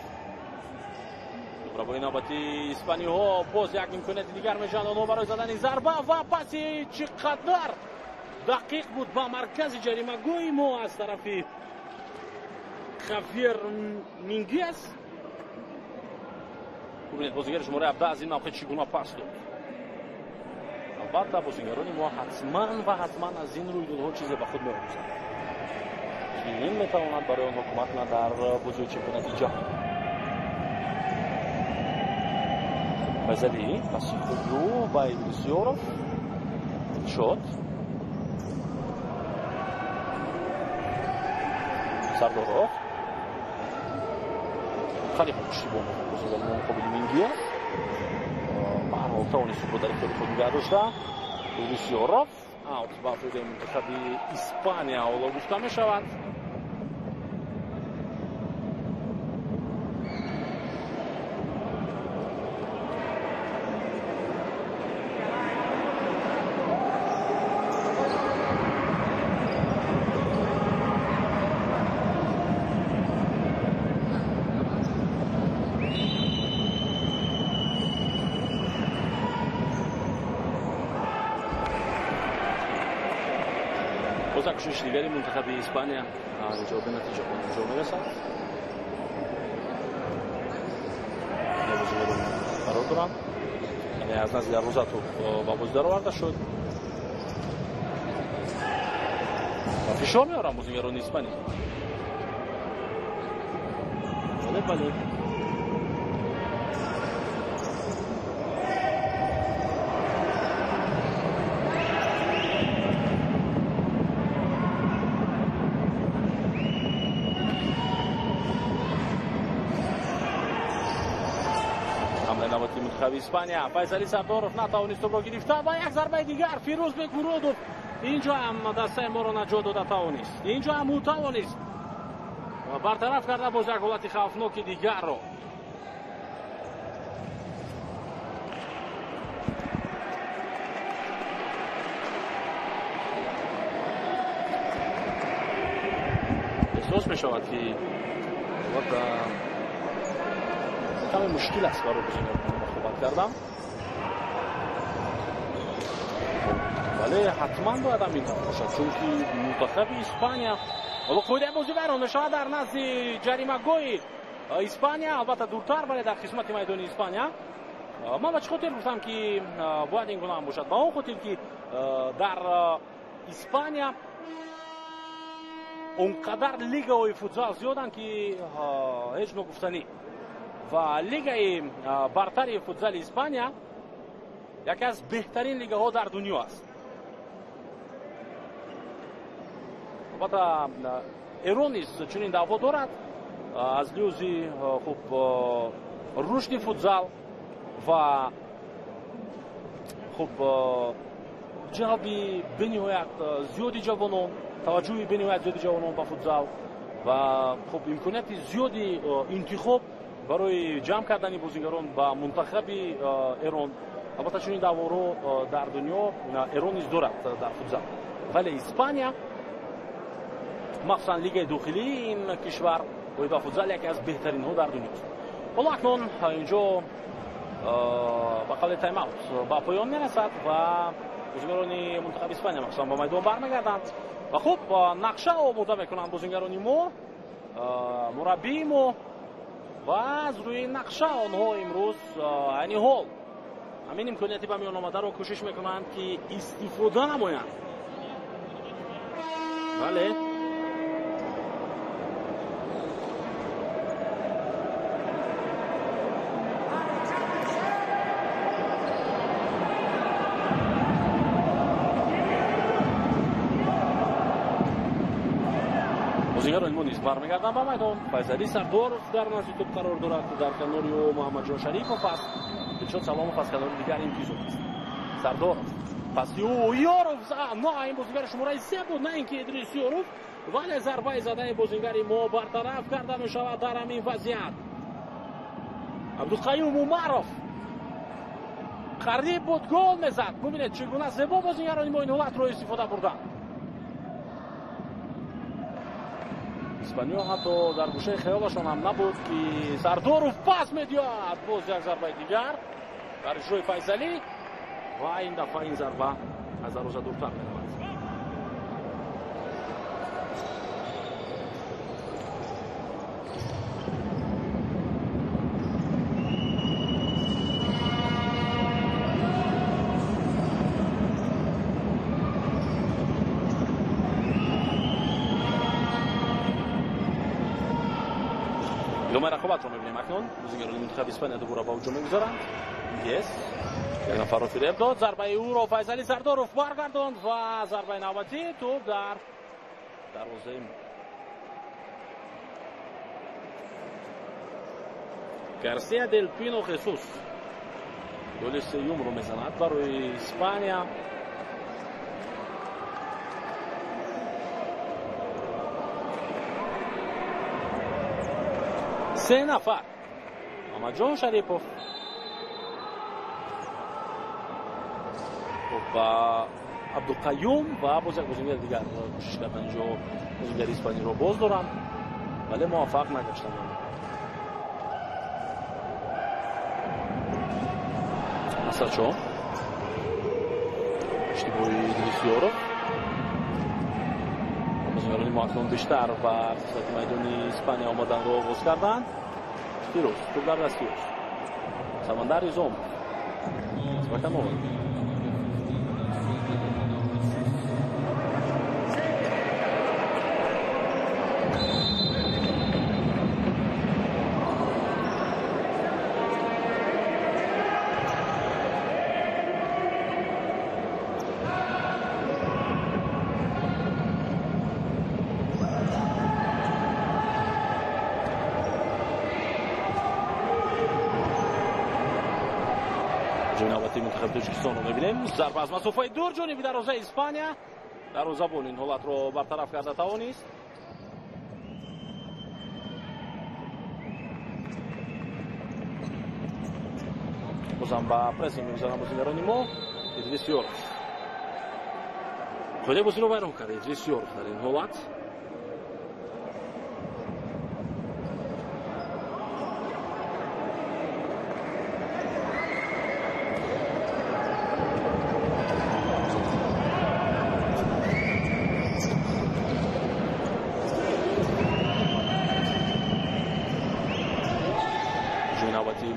برای نوبتی اسپانی‌ها باز یک امکانیت دیگر می‌جویند برای زدن ضربه و پاسی چقدر دقیق بود با مرکز جریمه گوی ما از طرف خافیر مینگیس. ببینید بازیگر شماره 17 از این موقع چگونه پاس داد. البته بازیگران ما حتما از این رویدادها چیزی به خود می‌آموزند که این میتواند برای آنها کمک کند در بازی چمپیونات جهان. فضلی پاسی خوب رو با بسیاروف شد سرداروف خیلی خوشی با بازیگران مقابل مینگیس معنا توانست رو در اختیار خود نگه داشته. بسیاروف اوت با فرد منتخب اسپانیا حالا گفته می شود. باز کوشش دیگری منتخب اسپانیا اینجا به نتیجه انجام میرسد. قرار دارم یعنی از نزد روزاتو با بازی در آورده شد و فشار میارم بازیگران اسپانیا. بله نوبتی منتخب اسپانیا فیصلی سرداروف نتوانست را گرفته و یک ضربه دیگر فیروز بکورودوف اینجا هم دسته ما را نجات داده توانست. اینجا هم او توانست برطرف کرده باز یک حالت خوفناک دیگر را. احساس می شود که کمی مشکل است برای بازیگران صحبت کردم ولی حتما باید هم این طرف باشد چون که منتخب اسپانیا حالا خود بازی ویران شد در نزد جریمه گوی اسپانیا البته دورتر ولی در قسمت میدان اسپانیا. من به چه خاطر گفتم که باید این گونه هم باشد؟ با اون خاطر که در اسپانیا اونقدر لیگ‌های فوتبال زیادن که هیچ نگفتنی و لیگ برتر فوتبال اسپانیا یکی از بهترین لیگ‌ها در دنیا است. البته ایران نیز چنین دعوا دارد از لحاظ خوب رشد فوتبال و خوب جلب بنهایت زیادی جوانان، توجه بنهایت زیادی جوانان به فوتبال و خوب امکانات زیادی انتخاب برای جمع کردن بازیگران به منتخب ایران. البته چنین دعوا رو در دنیا ایران نیز دارد در فوتبال، ولی اسپانیا مخصوصا لیگ داخلی این کشور و فوتبال یکی از بهترین ها در دنیا است. حالا اکنون اینجا با قبل تایم اوت با پایان میرسد و بازیگران منتخب اسپانیا مخصوصا با میدان برمیگردند و خوب نقشه آماده میکنند بازیگران ما، مربی ما و از روی نقشه آنها امروز یعنی حال همین امکانیتی به میان آمده رو کوشش میکنند که استفاده نمایند. بله بازیگران ما نیز برمیگردند به میدان. فیصلی سردار در نزد توپ قرار دارد در کنار محمد جان شریفов است. دلشاد سلامov از کنار دیگر انتظار است. سردار پس یاروف نه این بازیگر شماره 3 بود، نه اینکه ادریس یاروف، ولی ضربه زدن بازیگر ما برطرف کرده می شود در همین وضعیت. عبدالقیوم عمرov قریب بود گل میزد. ببینید چگونه زیبا بازیگران ما این حالت رو استفاده بردن. اسپانیا حتی در گوشه خیالشان هم نبود که سردارov پاس میدهد. باز یک ضربه دیگر در اجرای فیصلی و این دفعه این ضربه از دروازه دورتر می‌رود. ادامه رقابت رو می‌بینیم اکنون. بازیگران منتخب اسپانیا دوباره با هجوم می‌گذارند. یک نفر رو فریب داد، ضربه او رو فیصلی سردارov برگرداند و ضربه نوبتی توپ در دروازه گارسیا دل پینو خصوص گل سوم رو میزند برای اسپانیا. سه نفر محمد جان شریفov و عبدالقیوم و باز یک بازیگر دیگر کوشش کردن اینجا بازیگر اسپانیا رو باز دارن ولی موفق نگشتن. اساچو اشتباهی ادریس یاروف بازیگران ما اکنون بیشتر و سطح میدانی اسپانیا آمدن رو آغاز کردن. فیروز توپ در دست فیروز سمندر زوم و تمام جنابتی منتخب تاجیکستان رو می‌بینیم. ضربه از مسافه دور جانبی دروازه اسپانیا. دروازه بون این حالت رو برطرف کرده توانست. بازم با پرسینگ می‌گذارن بازیگران ما. ادریس یاروف خود بازی رو ویران کرد. ادریس یاروف در این حالت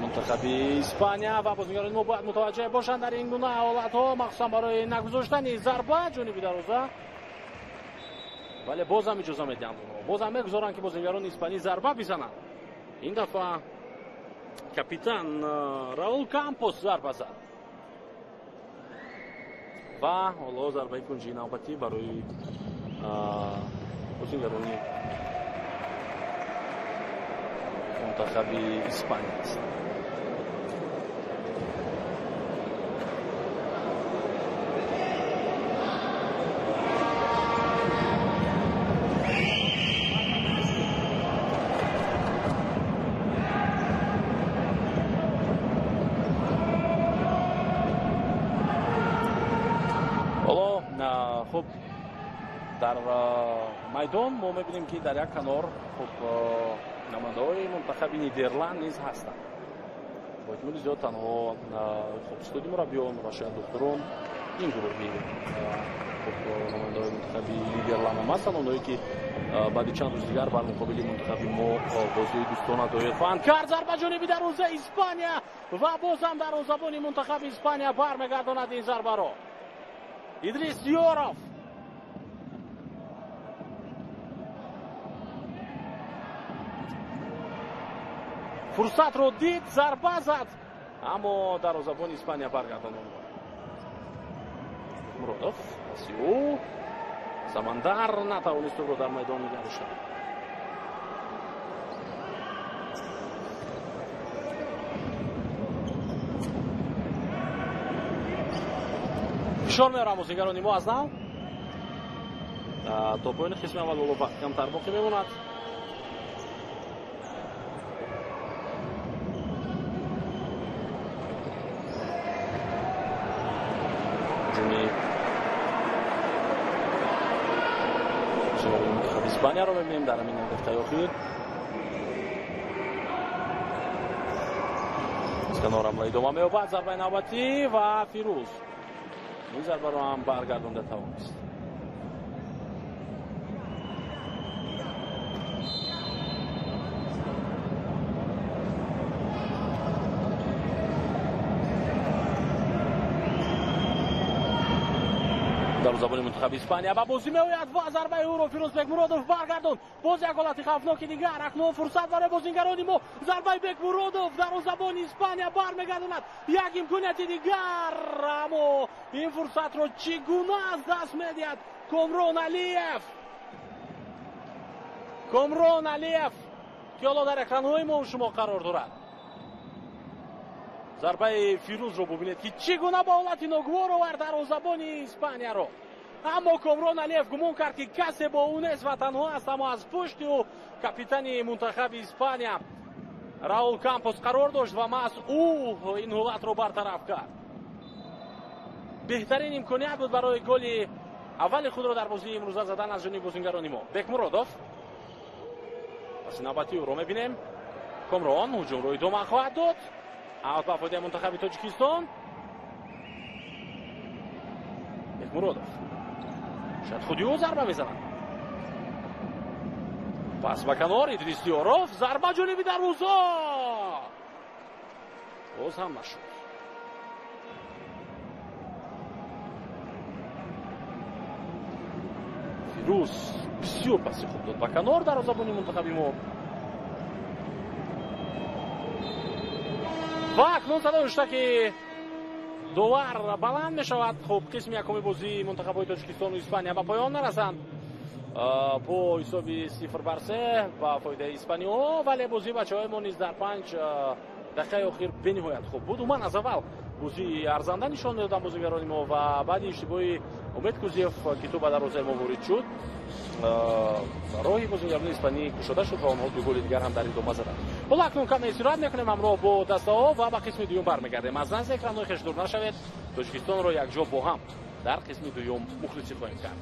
منتخب اسپانیا و بازیگران ما باید متوجه باشند در این گونه حالت‌ها مخصوصا برای نگذاشتن ضربه جانبی دروازه. ولی باز هم اجازه میدن باز هم میگذارن که بازیگران اسپانی ضربه بزنن. این دفعه کاپیتان راول کامپوس ضربه زد و حالا ضربه کنجی نوبتی برای بازیگران منتخب اسپانیا است. خب در میدان ما میبینیم که در یک کنار خب نماینده‌های منتخب نیدرلند نیز هستند. با احتمال زیاد تنها خب استادی مربیان و شاید دکتران این گروهی خب نماینده‌های منتخب نیدرلند هم هستند، اونایی که بعد چند روز دیگر بر مقابل منتخب ما بازی دوستانه دایر خواهند کرد. ضربه جانبی دروازه اسپانیا و باز هم دروازه‌بان منتخب اسپانیا برمیگرداند این ضربه را. ادریس یوروف فرصت رو دید، ضربه زد، اما دروازه‌بان اسپانیا برگرداند. مرودوف سیو سمندر نتوانست رو در میدان نگه داشته. فشار میارم بازیگران ما از نو تا پایان قسم اول ولو وقت کمتر باقی میماند. اسپانیا رو ببینیم در همین هفته اخیر. از کنار حمله ادامه می‌یابد. ضربه نوبتی و فیروز این ضربه رو هم برگردانده توانست. دروازه‌بان منتخب اسپانیا با بازی می‌آید و ضربه او رو فیروز بکمرودوف برگرداند. باز یک حالت خوفناک دیگر اکنون فرصت برای بازیگران ما. ضربه بکمرودوف دروازه‌بان اسپانیا برمیگرداند. یک امکانیت دیگر، اما این فرصت رو چگونه از دست می‌دهد کامران علیف که حالا در اکران‌های ما شما قرار دارد. ضربه فیروز رو ببینید که چگونه با حالت ناگوار آورد دروازه‌بان اسپانیا رو، اما کامران علیف گمان کرد که کسی با اون است و تنها است، اما از پشت او کاپیتان منتخب اسپانیا راول کامپوس قرار داشت و محض او این حالت رو برطرف کرد. بهترین امکانیت بود برای گل اول خود رو در بازی امروز زدن از جانب بازیگران ما. بکمرودوف پس نوبتی او رو می‌بینیم. کامران هجوم رو ادامه خواهد داد. اوت با فایده منتخب تاجیکستان. بکمرودوف شاید خودی او ضربه میزنند. پس به کنار ادریس یوروف ضربه جانبی دروازه باز هم نشد. فیروز بسیار پسی خوب داد به کنار دروازه‌بان منتخب ما. و اکنون صدا شده که دوار بلند می شود. خب قسم یکم بازی منتخب‌های تاجیکستان و اسپانیا به پایان نرسند با حساب 0-3 با فایده اسپانیا، ولی بازی بچه‌های ما نیز در 5 دقیقه اخیر بنهایت خوب بود. من از اول بازی ارزنده نشان دادم بازیگران ما و بعد اشتباهی امید کوزیف که تو به دروازه ما وارد شد راهی بازیگران اسپانی گشوده شد و آنها دو گل دیگر هم در ادامه زدند. حالا اکنون کم استراحت میکنیم همراه با دسته‌ها و به قسم دوم برمیگردیم. از نزد اکران‌های خویش دور نشوید. تاجیکستان را یک جا با هم در قسم دوم مخلصی خواهیم کرد.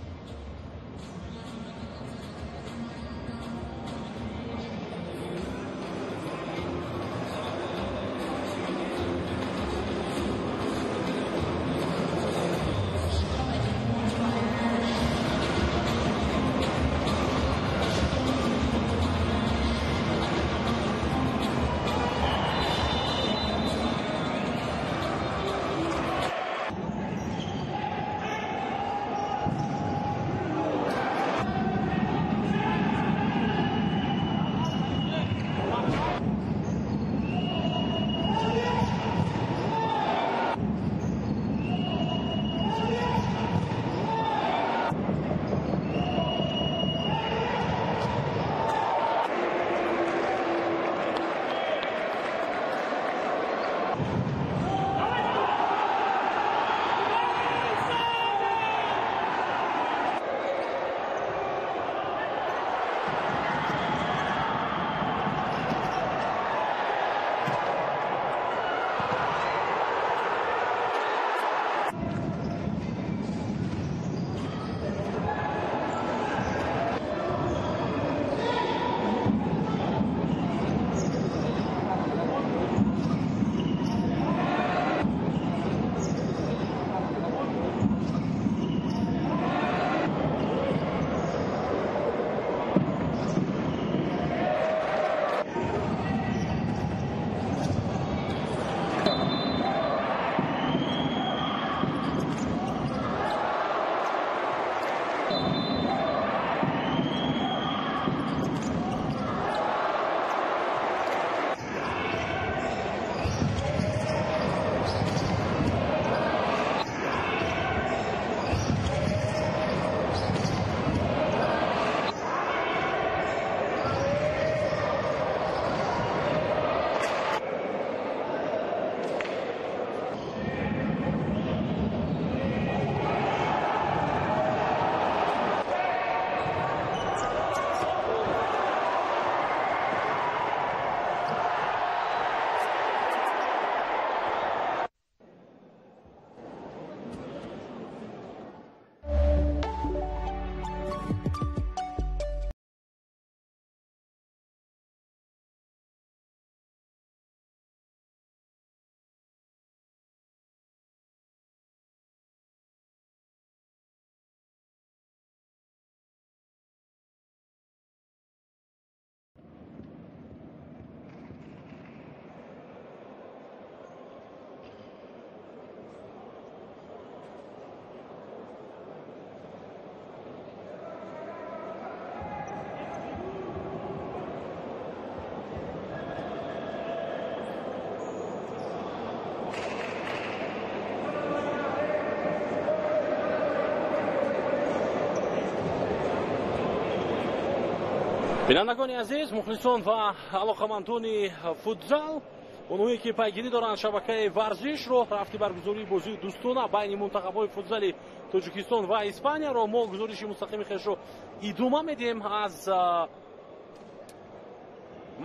бинандагони азиз, мухлисон ва алоқамандони футзал, онҳое ки пайгирӣ доранд шабакаи варзишро, рафти баргузории бозии дӯстона байни мунтахабҳои футзали Тоҷикистон ва Испанияро мо гузориши мустақими хешро идома медиҳем аз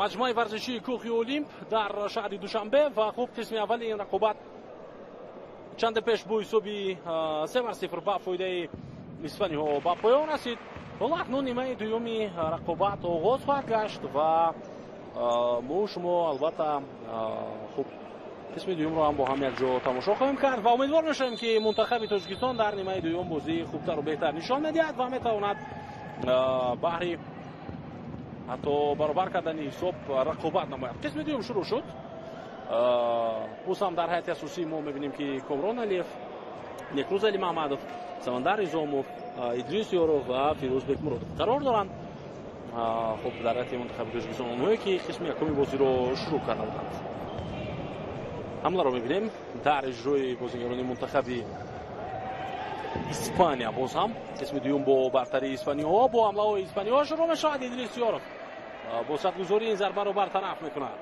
маҷмӯи варзишии кӯхи Олимп дар шаҳри Душанбе. ва хуб, қисми аввали ин рақобат чанде пеш бо ҳисоби 3-0 ба фоидаи испаниҳо ба поён расид. ҳоло акнун нимаи дуюми рақобат оғоз хоҳад гашт ва мо шумо албатта хуб қисми дуюмро ҳам бо ҳам якҷо тамошо хоҳем кард ва умедвор мешавем ки мунтахаби Тоҷикистон дар нимаи дуюм бозии хубтару беҳтар нишон медиҳад ва метавонад баҳри ҳатто баробар кардани ҳисоб рақобат намояд. қисми дуюм шурӯъ шуд. боз ҳам дар ҳайати асосӣ мо мебинем ки Комрон Алиев, Некрӯз Алимаҳмадов, Самандар Низомов, Идрис Ёров ва Фирӯз Бекмуродов қарор доранд. хуб, дар ҳайати мунтахаби Тоҷикистон онҳое ки қисми якуми бозиро шурӯъ карда буданд. ҳамларо мебинем дар иҷрои бозигарони мунтахаби Испания. боз ҳам қисми дуюм бо бартарии испаниҳо, бо ҳамлаҳои испаниҳо шурӯъ мешавад. Идрис Ёров бо садгузории ин зарбаро бартараф мекунад.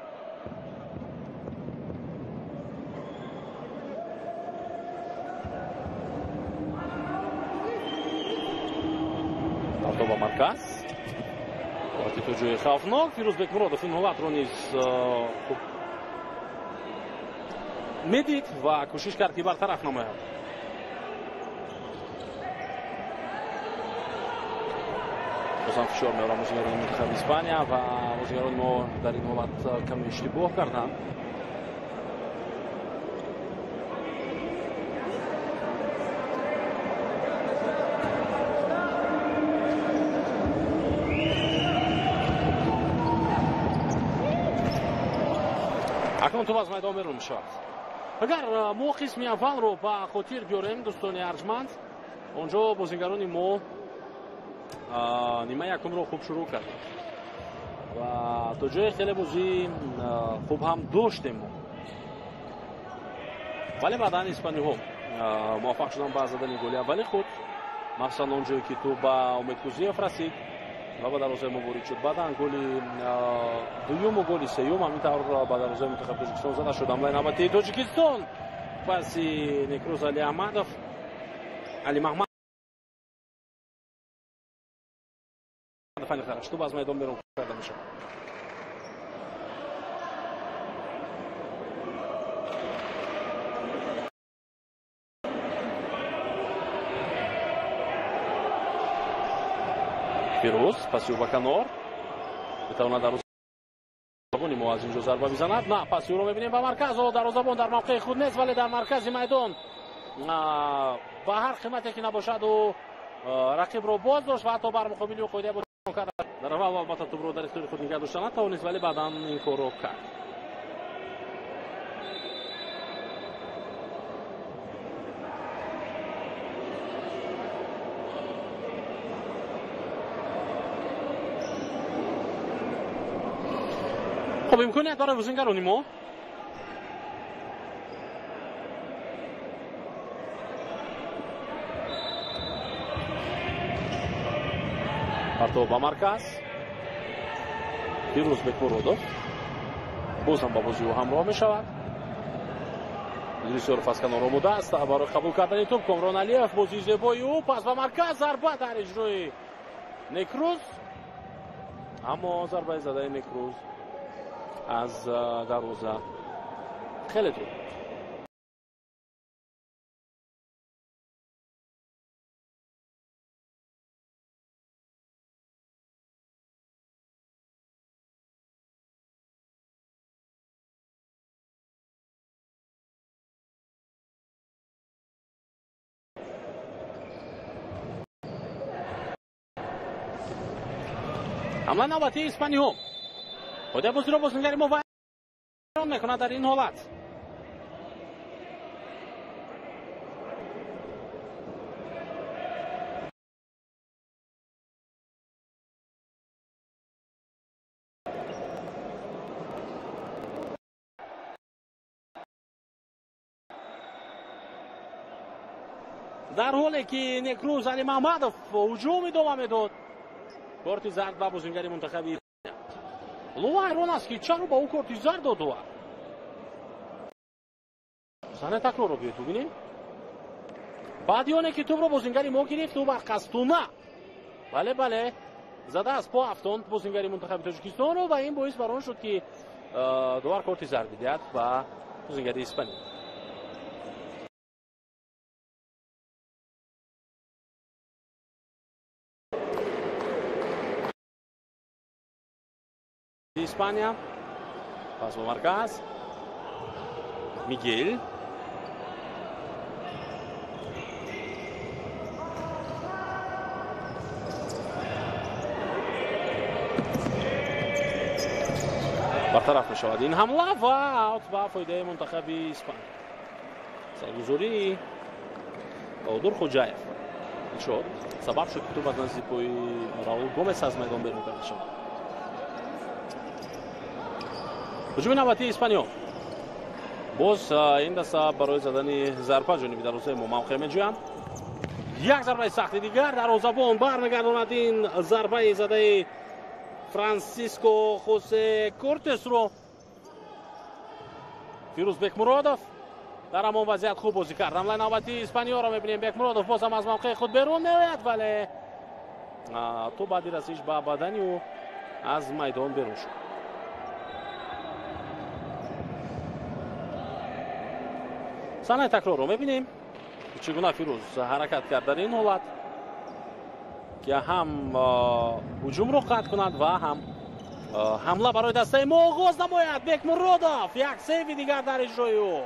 ба марказ вақти то ҷои хавфнок. Фирӯз Бекмуродов ин ҳолатро низ хуб медид ва кӯшиш кард ки бартараф намояд. бозам фишор меорам бозигарони мунтахаби Испания ва бозигарони мо дар ин ҳолат каме иштибоҳ карданд. акнун тӯб аз майдон берун мешавад. агар мо қисми аввалро ба хотир биёрем, дӯстони арҷманд, онҷо бозигарони мо нима якумро хуб шурӯъ карданд ва то ҷое хеле бозии хуб ҳам доштем мо, вале баъдан испаниҳо муваффақ шуданд ба задани голи аввали худ, махсусан он ҷое ки тӯб ба Умедкузиев расид ва ба дарвозаи мо ворид шуд. баъдан голи дуюму голи сеюм ҳамин тавр ба дарвозаи мунтахаби Тоҷикистон зада шуд. ҳамлаи навбатии Тоҷикистон паси Некрӯз Алимаҳмадов, Алимаҳмадов тӯб аз майдон берун карда мешавад. фирӯз пасиё ба канор метавонад дарвозабони мо аз инҷо зарба бизанад. на, пасиёро мебинем ба марказ. дарвозабон дар мавқеи худ нест, вале дар маркази майдон ба ҳар қимате ки набошаду рақибро боз дошт ва ҳатто бар муқобили қоидаи бо кард. дар аввал албатта тӯбро дар ихтиёри худ нигоҳ дошта натавонист, вале баъдан ин корро кард. خب امکانیت داره بازیگرانی ما پرتاب به مرکز. فیروز بکمرودوف باز هم با بازی او همراه می شود. ادریس یورف از کنار آمده است برای قبول کردن توپ. کامران علیف بازی زیبای او، پس به مرکز، ضربه در اجرای نکروز، اما ضربه زده نکروز از دروازه خیلی دور. حمله نوبتی اسپانیا خود بازی رو بازیگر ما ویران میکنه در این حالت. در حالی که نکروز علی محمدov هجوم ادامه میداد، کارت زرد و بازیکنی منتخب ایران. لو حیران است که چرا با او کارت زرد داد. صحنه تکرار رو ببینیم. بعدیانه که توپ رو بازیکنی ما گرفت و با قستونه بله زده از پا افتاند بازیکنی منتخب تاجیکستان رو و این باعث بران شد که دوباره کارت زرد بدهد و بازیکنی اسپانیا. اسپانیا پاس به مرکز میگل برطرف می شود این حمله و اوت با فایده منتخب اسپانیا. سرگذاری اودور خوجایف شد سبب شد که توپ از نزد پای راول گومز از میدان بیرون کرده شد. هجوم نوبتی اسپانیا. باز این دسته برای زدن ضربه جانبی دروازه موقع می‌جویند. یک ضربه سخت دیگر دروازه‌بان برمیگرداند این ضربه زده فرانسیسکو خوسه کورتس رو. فیروز بکمرادوف در همان وضعیت خوب بازی کرد. حمله نوبتی اسپانیا رو می‌بینیم. بکمرادوف باز هم از موقع خود بیرون می‌آید ولی تو بعدی رسیدش به بدنی و از میدان بیرون شد. صحنه تکرار رو می‌بینیم چگونه فیروز حرکت کرد در این حالت که هم هجوم رو قطع کند و هم حمله برای دسته ما آغاز نماید. بکمرادوف یک سیو دیگر در اجرای او.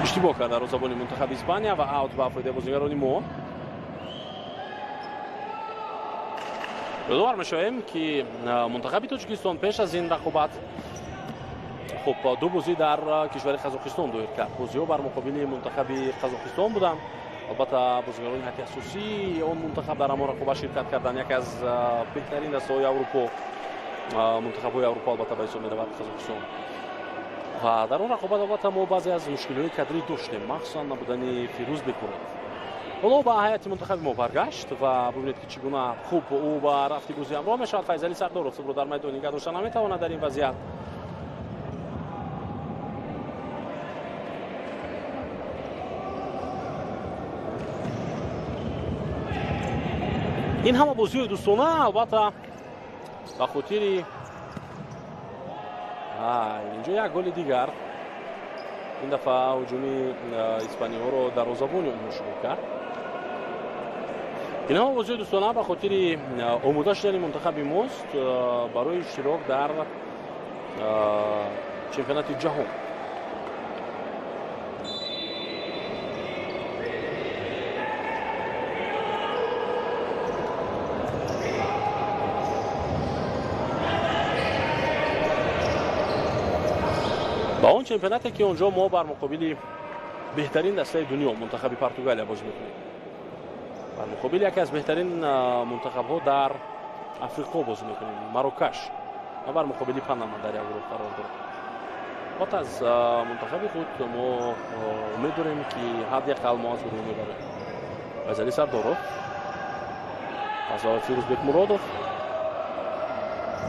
اشتباه کرد دروازه‌بان منتخب اسپانیا و اوت با فایده بازیکنان ما. یادآور می‌شویم که منتخب تاجیکستان پیش از این رقابت خب دو بازی در کشور قزاقستان داشت کرد. بازی‌ها بر مقابل منتخب قزاقستان بودند. البته بازیکنان هیئت اساسی اون منتخب در همان رقابت شرکت کردند. یک از بهترین دسته‌های اروپا منتخب‌های اروپا البته به حساب می‌رود قزاقستان. و در اون رقابت البته ما بعضی از مشکلات کادری داشتیم مخصوصا نبودن فیروز بکمرادوف. حالا با هیئت منتخب ما برگشت و ببینید که چگونه خوب او با رفتی بازی همراه میشود. فیضلی سردارov رو در میدان نگه داشتن نمیتواند در این وضعیت. این همه بازی دوستانه البته به خاطر اینجا یک گل دیگر این دفعه هجوم اسپانیا رو دروازه‌بان اون شروع کرد. این هم بازی دوستانه به خاطر آماده شدن منتخب ماست برای اشتراک در چمپیونات جهان. با اون چمپیوناتی که اونجا ما بر مقابل بهترین دسته دنیا منتخب پرتغال بازی میکنیم. بر مقابل یکی از بهترین منتخب‌ها در آفریقا بازی میکنیم مراکش و بر مقابل پاناما در یک گروه قرار داریم. بعد از منتخب خود ما امید داریم که حداقل ما از گروه میبریم. فیضلی سردارov از فیروز بکمرادوف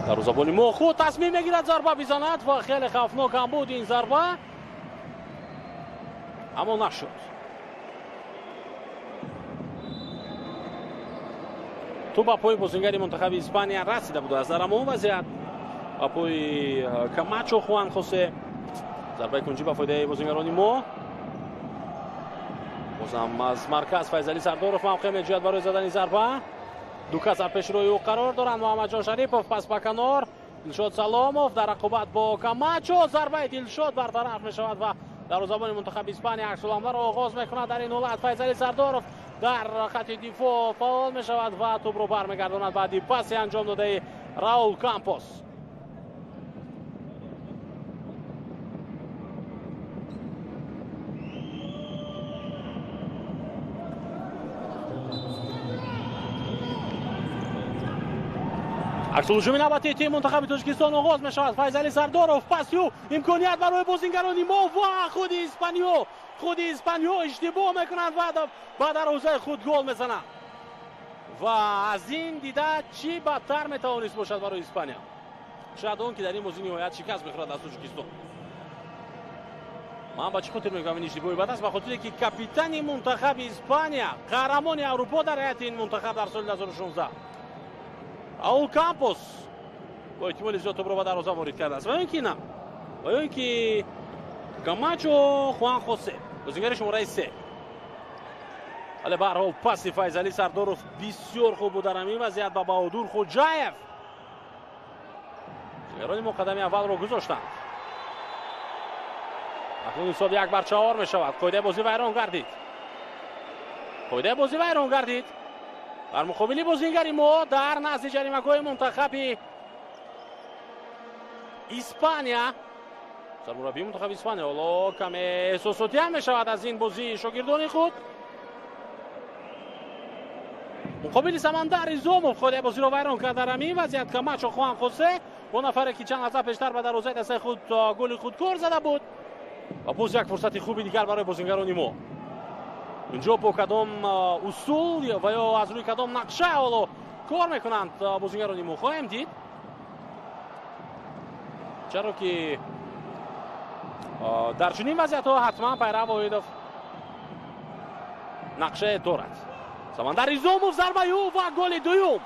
دروازه‌بان ما خود تصمیم میگیرد ضربه بزند و خیلی خوفناک هم بود این ضربه اما نشد. تو با پای بازیکن منتخب اسپانیا رسیده بود از در همون وضعیت با پای کاماچو خوان خوسه ضربه کنجی با فایده بازیکنان ما. بازم از مرکز فیضلی سردارov موقع میجوید برای زدن ضربه. دو کس در پیش روی او قرار دارند. محمد جان شریفوف پس به کنار. دلشاد سلاموف در رقابت با کاماچو ضربه دلشاد برطرف می شود و دروازه‌بان منتخب اسپانیا عکس العمل را آغاز میکند. در این حالت فیضلی سردارov در خط دفاع فعال می شود و توپ رو برمیگرداند بعد پاسی انجام داده راول کامپوس. عکس‌الهجوم نوبتی تیم منتخب تاجیکستان آغاز می‌شود. فیضعلی سردارов پاسیو امکانیت برای بازیگران ما و خود اسپانیا اشتباه میکنند و در حوزه خود گل میزنند و از این دیده چی بدتر میتوانست باشد برای اسپانیا. شاید اون که در این بازی نهایت شکست بخورد از تاجیکستان. من با چه خاطر میگم این اشتباهی بد است؟ به خاطر که کاپیتان منتخب اسپانیا قهرمان اروپا در هیئت این منتخب در سال 2016 راول کامپوس با احتمال زیاد توپ را به دروازه وارد کرده است و اینکه کاماچو خوان خوسه بازیگر شماره 3. ولی به هر حال پاس فیضعلی سردارov بسیار خوب بود در این وضعیت با بهادور خوجاєв. بازیگران ما قدم اول را گذاشتند. اکنون حساب 1-4 می شود. قاعده بازی ویران گردید. در مقابل بازیگری ما در نزد جریمه‌گاه منتخب اسپانیا، سرمربی منتخب اسپانیا حالا کم احساساتی هم می شود از این بازی شاگردان خود. مقابل سمندر زوموف قاعده بازی را ویران کرد در همین وضعیت. کاماچو خوان خوسه با نفره که چند لحظه پیشتر به دروازه دسته خود گل خودکار زده بود و باز یک فرصت خوبی دیگر برای بازیگران ما. اینجا با کدام اصول و یا از روی کدام نقشه حالا کار میکنند بازیگران ما خواهیم دید، چرا که در چنین وضعیت ها حتما پیرو باید نقشه دارد. سمندر زوموف ضربه و گل دوم.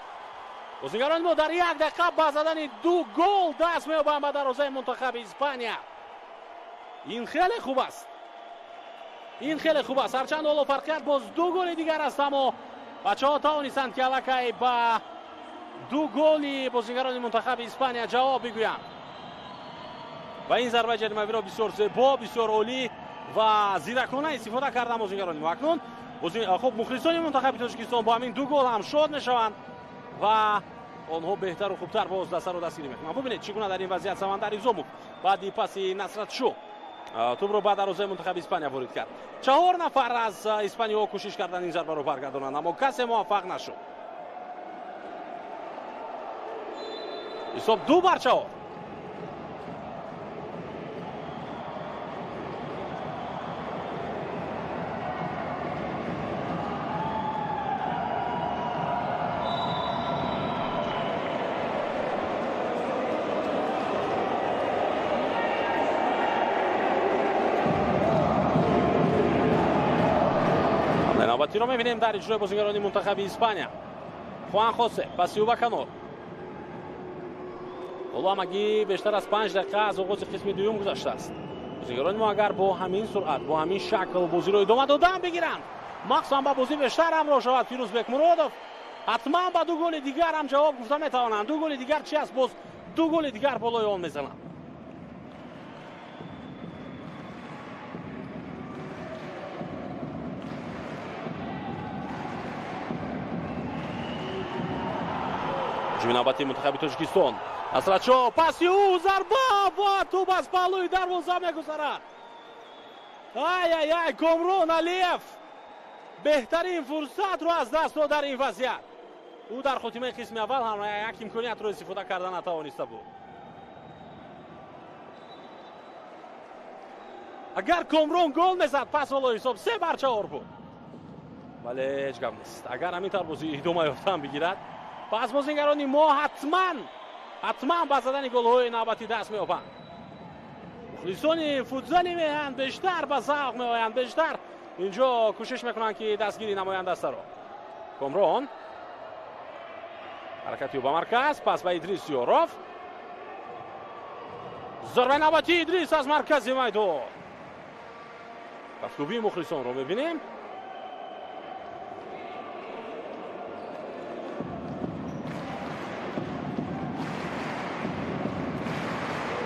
بازیگران ما در 1 دقیقه با زدن 2 گل دست می‌یابند به دروازه منتخب اسپانیا. این خیلی خوب است. هرچند حالا فرقیت باز 2 گل دیگر است، اما بچه‌ها توانستند که الکی با 2 گل بازیگران منتخب اسپانیا جواب بگویند و این ضربه جریمه‌ای را بسیار زیبا، بسیار عالی و زیرکانه استفاده کردند بازیگران ما. اکنون خب مخلصان منتخب تاجیکستان با همین 2 گل هم شاد میشوند و آنها بهتر و خوبتر باز دست رو دستگیری میکنند. ببینید چگونه در این وضعیت سمندر زوموف بعد پاس نصرت شو توپ رو بعد دروازه منتخب اسپانیا وارد کرد. 4 نفر از اسپانیا کوشش کردن این ضربه رو برگردانند اما کسی موفق نشد. حساب 2-4. نوبتی رو می‌بینیم در اجرای بازیگران منتخب اسپانیا. خوان خوسه پاسیو با کنار. حالا همگی بیشتر از 5 دقیقه از آغاز قسم دوم گذشته است. بازیگران ما اگر با همین سرعت با همین شکل بازی رو ادامه دادن بگیرند، مخصوصا با بازی بیشتر همراه شود فیروز بکمرادوف، حتما با 2 گل دیگر هم جواب گفتن میتوانند. 2 گل دیگر چی است؟ باز 2 گل دیگر بالای آن میزنند. نوبتی منتخب تاجیکستان نصرتشو پاسیو ضربه و توپ از پالوی دروازه میگذرد. ای کامرون علیف بهترین فرصت رو از دست داد در این وضعیت. او در خاتمه قسم اول هم یک امکانیت رو استفاده کردن نتوانسته بود. اگر کامرون گل میزد پس والا حساب 3-4 بود، ولی هیچ گپ نیست. اگر همینطور بازی ادامه یافته بگیرد پس بازیگران ما حتما با زدن گل‌های نوبتی دست می‌یابند. مخلصان فوتبالی میهن بیشتر با ذوق میآیند، بیشتر اینجا کوشش میکنند که دستگیری نمایند دست را. کامرون حرکتی با مرکز پس به ادریس یوروف. ضربه نوبتی ادریس از مرکز میدان. خوبی مخلصان رو می‌بینیم.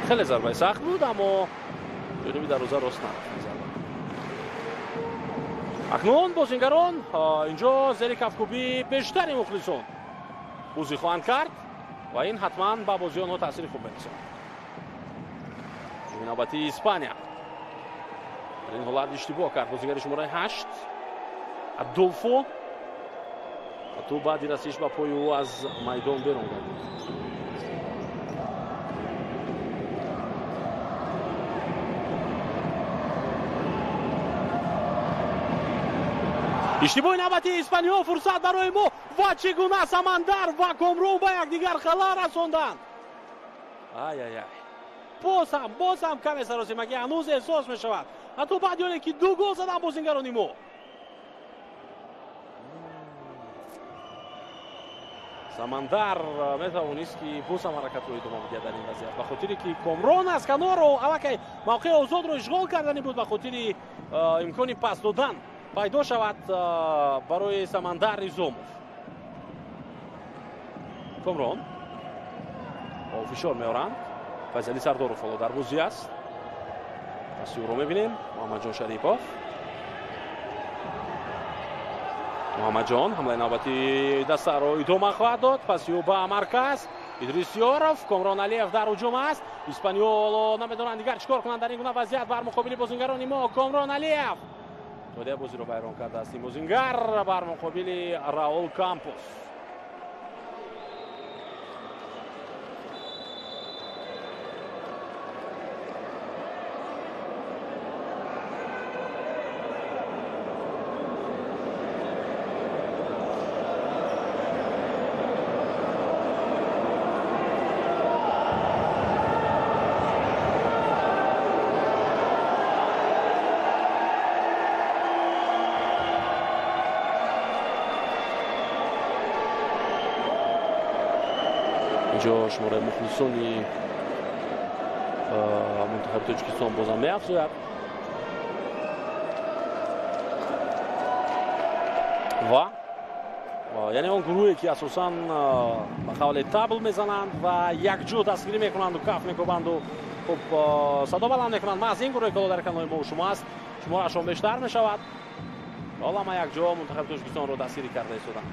خیلی ضربه سخت بود اما جلوی دروازه راست نرفت. اکنون بازیگران اینجا زیر کفکوبی بیشتری مخلصان بازی خواهند کرد و این حتما با بازی آنها تاثیر خوب می‌رساند. نوبتی اسپانیا در این حالت اشتباه کرد بازیگر شماره 8 ادولفو و تو بعدی رسیش با پای او از میدان بیرون گردید. иштибоҳи навбати испаниё, фурсат барои мо ва чӣ гуна Самандар ва Комрон ба якдигар халал расонданд. ай боз ҳам каме саросимагӣ ҳанӯз эҳсос мешавад, ҳатто баъди оне ки ду гол задан бозингарони мо. Самандар метавонист ки боз ҳам ҳаракатҳои идома бидиҳад дар ин вазъият, ба хотире ки Комрон аз канорро аллакай мавқеи озодро ишғол кардани буд, ба хотири имкони пас додан пайдо шавад барои Самандар Низомов. Комрон фишор меоранд. Файзали Сардоров ҳоло дар бозӣ аст. Паси ӯро мебинем. Муҳаммадҷон Шарипов. Муҳаммадҷон ҳамлаи навбати дастаро идома хоҳад дод. Паси ӯ ба марказ. Идрисёров, Комрон Алиев дар ҳуҷум аст. Испаниёло намедонанд дигар чӣ кор кунанд дар ин гуна вазъият бар муқобили бозингарони мо. Комрон Алиев тоде бозиро вайрон кардааст ин бозингар бар муқобили Раул Кампус. инҷо шумораи мухлисони мунтахаби Тоҷикистон бозам меафзояд. ва яъне он гурӯҳе ки асосан ба қавли табл мезананд ва якҷо дастгирӣ мекунанду каф мекобанду хуб садо баланд мекунанд. маҳз ин гурӯҳе ки ҳоло дар канори мо шумо аст, шуморашон бештар мешавад. ҳоло ҳама якҷо мунтахаби Тоҷикистонро дастгирӣ карда истоданд.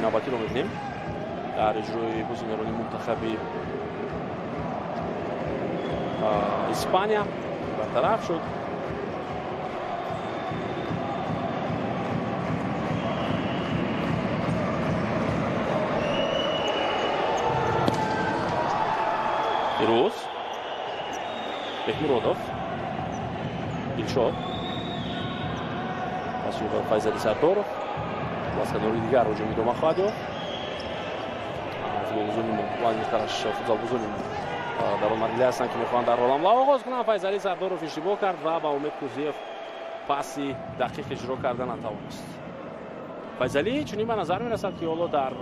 навбатиро мебинем дар иҷрои бозингарони мунтахаби Испания бартараф шуд. фирӯз бекмуродов, Дилшод, паси ӯ ба Файзали Сардоров. аз канори дигар ҳуҷум идома хоҳад ёфт. футболбозони мо ва мухтараш футболбозони мо дар он марҳилае ҳастанд ки мехоҳанд дарҳол ҳамла оғоз кунанд. Файзали Сардоров иштибоҳ кард ва ба Умед Кузиев паси дақиқ иҷро карда натавонист. Файзали чунин ба назар мерасад ки ҳоло дар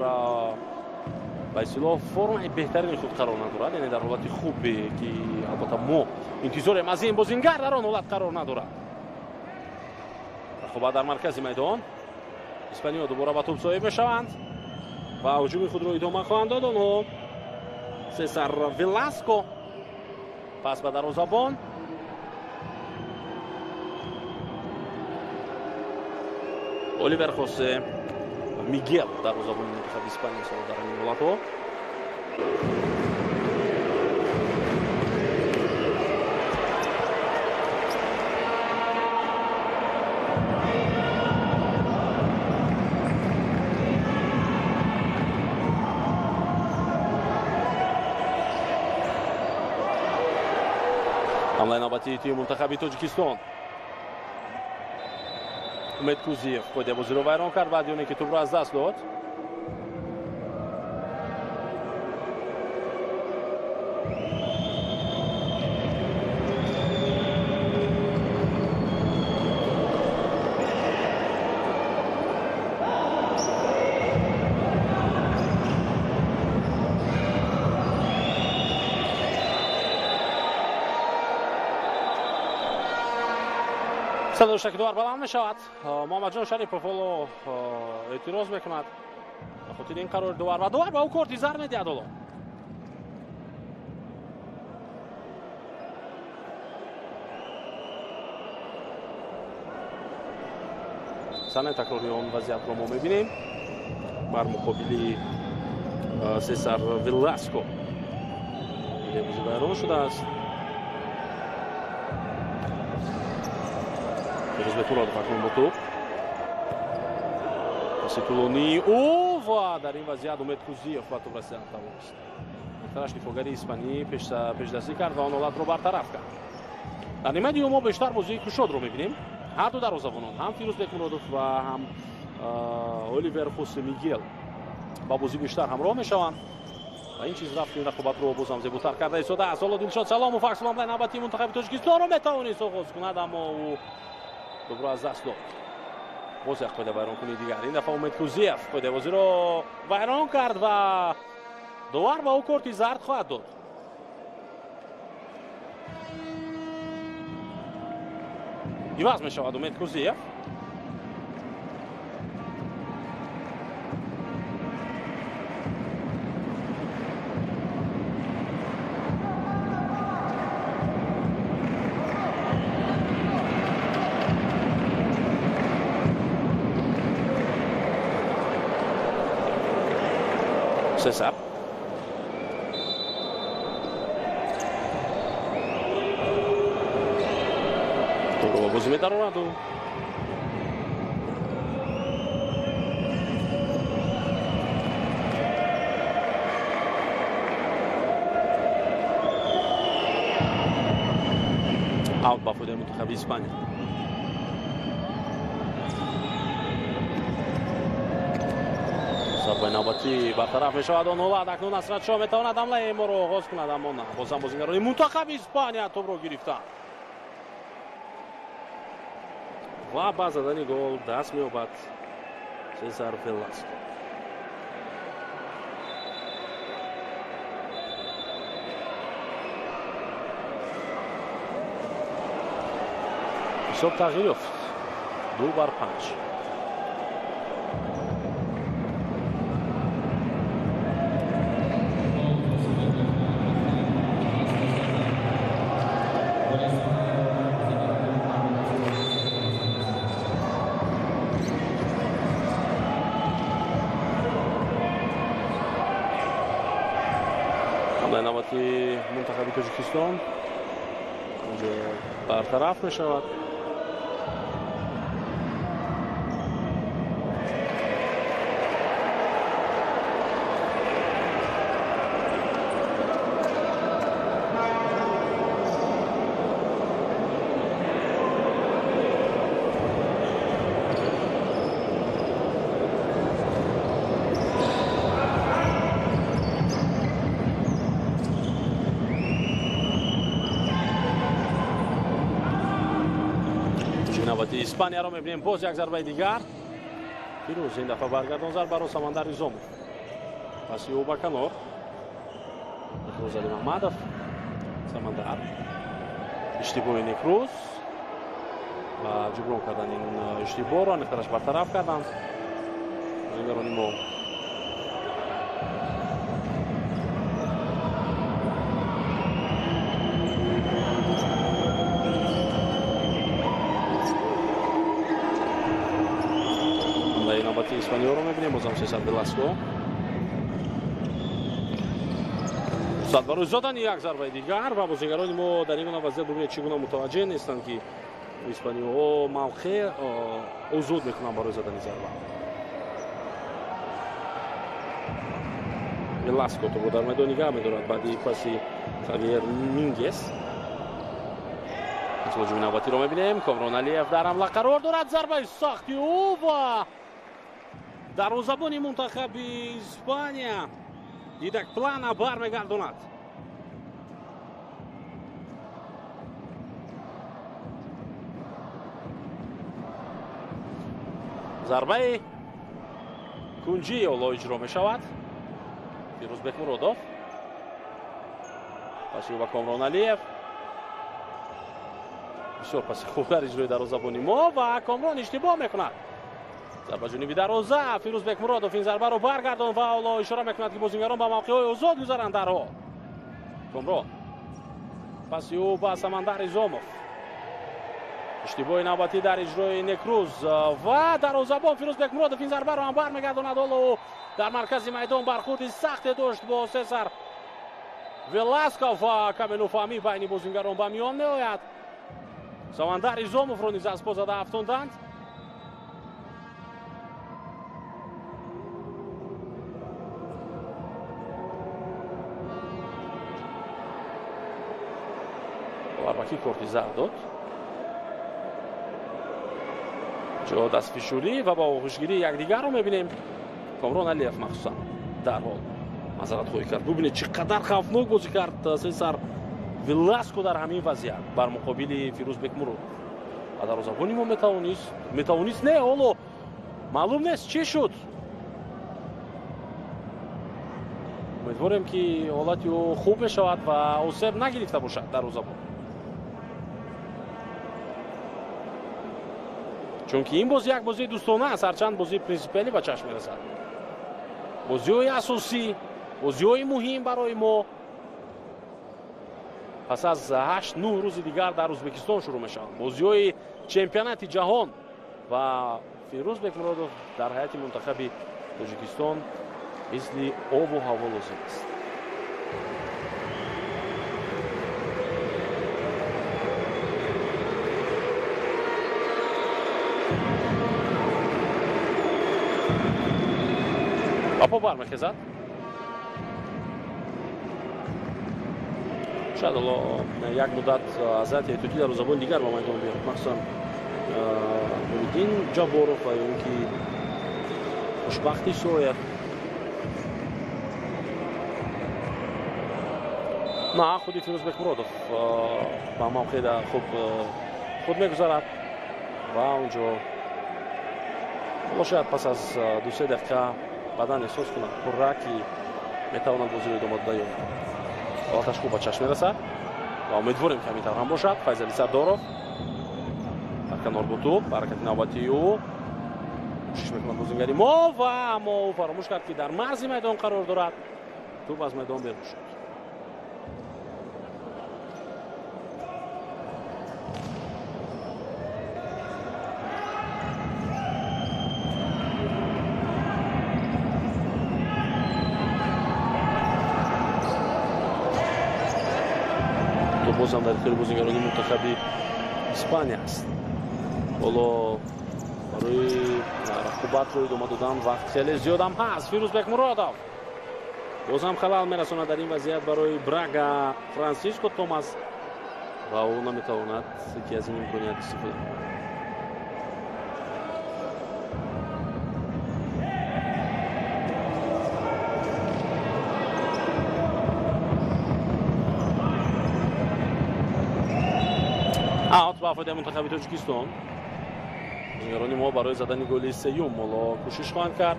ба истлоҳ формаи беҳтарини худ қарор надорад, яъне дар ҳолати хубе ки албатта мо интизорем аз ин бозингар дар он ҳолат қарор надорад. рақобат дар маркази майдон. Испаниё дубора ба тӯб соҳиб мешаванд ва ҳуҷуми худро идома хоҳанд дод. онҳо Сесар Веласко пас ба дарвозабон. Оливер Хосе Мигел дарвозабони мунтахаби Испания сол дар ин ҳолатҳо. ҳамлаи навбати тими мунтахаби Тоҷикистон. Умед Кузиев қоидаи бозиро вайрон кард баъди оне ки тӯбро аз даст дод. садои шакидовар баланд мешавад. Муҳаммадҷон Шарипов ҳоло эътироз мекунад ба хотири ин қарори дувар ва дувар ба ӯ корти зар медиҳад. ҳоло санаи такрори он вазъиятро мо мебинем бар муқобили Сесар Веласко. бузӣ вайрон шудааст. Бекмуродов акнун бо тӯб. Паси тӯлонӣ ва дар ин вазъият Умед Кузиев ба тӯб расида натавонист. بهترش دفاعگر اسپانی پیش دستی کرد و آن حالت رو برطرف کرد. در نیمه دوم ما بیشتر بازی کشاد رو می‌بینیم. هر دو دروازه‌بانان هم فیروز بکمرادوف و هم اولیور خوسه میگل با بازی بیشتر همراه میشوند و این چیز رفت این رقابت رو بازم زیباتر کرده است. از حالا دلشاد سلام و فکس ماملای نوبتی منتخب تاجیکستان رو میتوانست آغاز کند اما او دوباره از دست داد. باز یک پایده ویران کنی دیگر این دفعه امید کوزیف پایده بازی رو ویران کرد و دوباره با او کارت زرد خواهد داد. عوض می شود امید کوزیف. César. Toro bozí medaronado. Out با فوده منتخب اسپانیا. ضربه نوبتی برطرف می شود. آن حالا اکنون نصرت شاه میتواند حمله ما رو آغاز کند اما نه بازم بازیگران منتخب اسپانیا توپ رو گرفتند و با زدن گل دست می‌یابد سزار ولاسکو. حساب تغییر یافت 2-5. نوبتی منتخب تاجیکستان اونجا برطرف می شود. نوبتی اسپانیا رو می‌بینیم. باز یک ضربه دیگر فیروز این دفعه برگردان ضربه رو سمندر زوموف پس او با کنار نکروز علی محمدов سمندر اشتباه نکروز و جبران کردن این اشتباه رو نکترش برطرف کردن بازیگران ما. نوبتی اسپانیا رو می‌بینیم. بازم سزار ولاسکو صد برای زدن یک ضربه دیگر و بازیگران ما در این وضعیت ببینید چگونه متوجه نیستند که اسپانیا موقع زود میکنن برای زدن ضربه. ولاسکو تو در میدان نگاه می‌دارد بعد پاسی خاویر مینگس. از نوبتی رو می‌بینیم. کامران علیف در حمله قرار دارد. ضربه سختی او و دروازه‌بان منتخب اسپانیا دیدک پلان برمیگرداند. ضربه کنجی اولا اجرا می شود. فیروز بکمرادوف پاسی با کامران علیف بسیار پاس خوب در اجرای دروازه‌بان ما و کامران اشتباه میکند. ضربه جانبی دروازه فیروز بکمرادوف این ضربه رو برگردان و حالا اشاره میکند که بازیگران با موقع‌های آزاد گذارند در حال. کامران پس او با سمندر زوموف اشتباه نوبتی در اجرای نکروز و دروازه‌بان فیروز بکمرادوف این ضربه رو هم برمیگرداند. حالا در مرکز میدان برخورد سخت داشت با سزار ولاسکو و کامل فهمی بین بازیگران با میان میآید. سمندر زوموف رو نیز از پا زده افتاندند. کمکی کارت زرد داد. جا دستفشاری و با آغوشگیری یکدیگر رو میبینیم. کامران علیف مخصوصا در حال معذرت خواهی کرد. ببینید چقدر خوفناک بازی کرد سر ویلاسکو در همین وضعیت بر مقابل فیروزبک مرود. و دروازه‌بانی ما میتوانست نه حالا معلوم نیست چی شد. امیدواریم که حالت او خوب بشود و آسیب نگرفته باشد دروازه‌بان. چون که این بازی یک بازی دوستانه است، هرچند بازی پرینسیپالی به چشم میرسد. بازی‌های اساسی، بازی‌های مهم برای ما پس از 8-9 روز دیگر در ازبکستان شروع میشوند. بازی‌های چمپیونات جهان و فیروزبک مرودوف در هیئت منتخب تاجیکستان مثل آب و هوا لازم است. اپا برمیخیزد. شاید یک مدت از احتیاطی دروازه‌بان دیگر با میدان بیاد، مخصوصا نوریدین جابورов و اون که خوشبختی شاید نه خودی فیروزبک مرودوف با موقع خوب خود میگذارد و اونجا شاید پس از 2-3 دقیقه بدن احساس کنند پررکی میتواند بازی رو ادامه دهند. حالتش خوب به چشم میرسد و امیدواریم که همینطور هم باشد. فیضلی سردارов در کنار با توپ حرکت نوبتی او کوشش میکند بازیگری ما و اما او فراموش کرد که در مرز میدان قرار دارد. توپ از میدان بیرون شد. بازم در اختیار بازیگران منتخب اسپانیا است. حالا برای رقابت رو ادامه دادن وقت خیلی زیاد هم هست. فیروزبک مرودوف بازم خلال میرساند در این وضعیت برای براگا فرانسیسکو توماس و او نمیتواند یکی از این امکانیات استفاده کند. اوت با فایده منتخب تاجیکستان. بازیگران ما برای زدن گل سوم حالا کوشش خواهند کرد.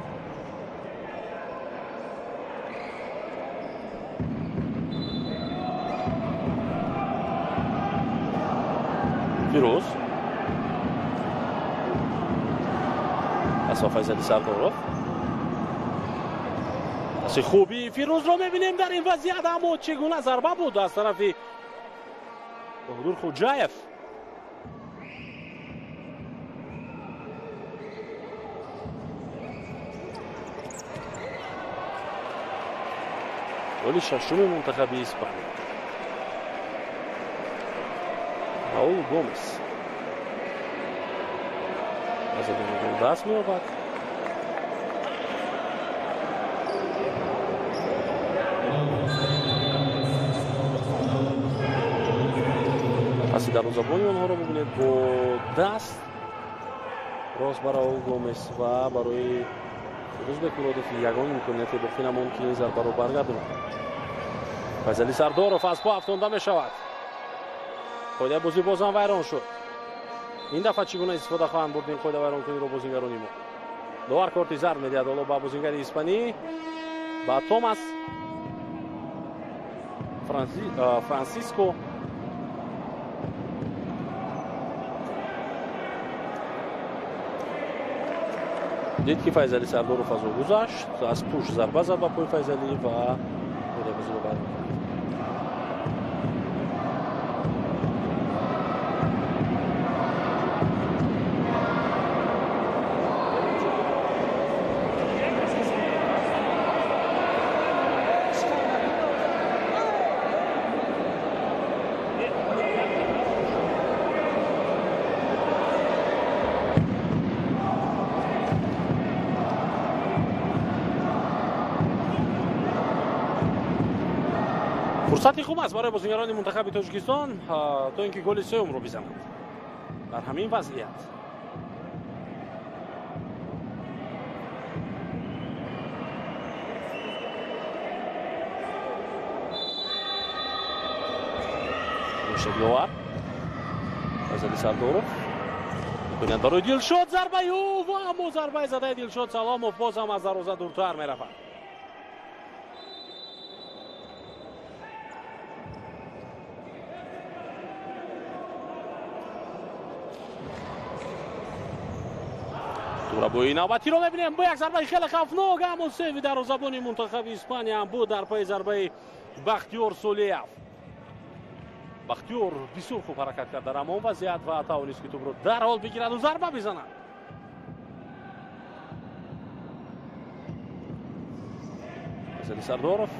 فیروز اصلا فیضلی سردارov از خوبی فیروز رو میبینیم در این وضعیت، اما چگونه ضربه بود از طرف بهادور خوجایف. گل ششم منتخب اسپانیا راول گومز از این دست می‌یابد. پس دروازه‌بان آنها رو ببینید با دست راست برای راول گومز و برای فیروزبک مرودوف یگانه امکانیت باقی نماند که این ضربه رو برگرداند. فیضلی سردارov از پا افکنده می شود. قاعده بازی بازم ویران شد. این دفعه چگونه استفاده خواهند برد این قاعده ویران کنی رو بازیگران ما. داور کارت زرد میدهد حالا با بازیگر اسپانی با توماس فرانسیسکو. دید که فیضلی سردارov از او گذشت، از پوش ضربه زد با پای فیضلی و قاعده بازی رو برمی‌دارد. фурсати хуб аст барои бозигарони мунтахаби тоҷикистон то ин ки голи сеюмро бизананд дар ҳамин вазъият. шагловар Файзали Сардоров мекунад барои Дилшод зарбаю ва аммо зарбаи задаи Дилшод Саломов боз ҳам аз дарвоза дуртар мерафад. турабои навбатиро мебинем. Бо як зарбаи хеле хавфнок, аммо сейви дарвозабони мунтахаби Испания ҳам буд дар паи зарбаи Бахтиёр Солиев. бахтиёр бисёр хуб ҳаракат кард дар ҳамон вазъият ва тавонист ки тӯбро дарҳол бигираду зарба бизанад. Файзали Сардоров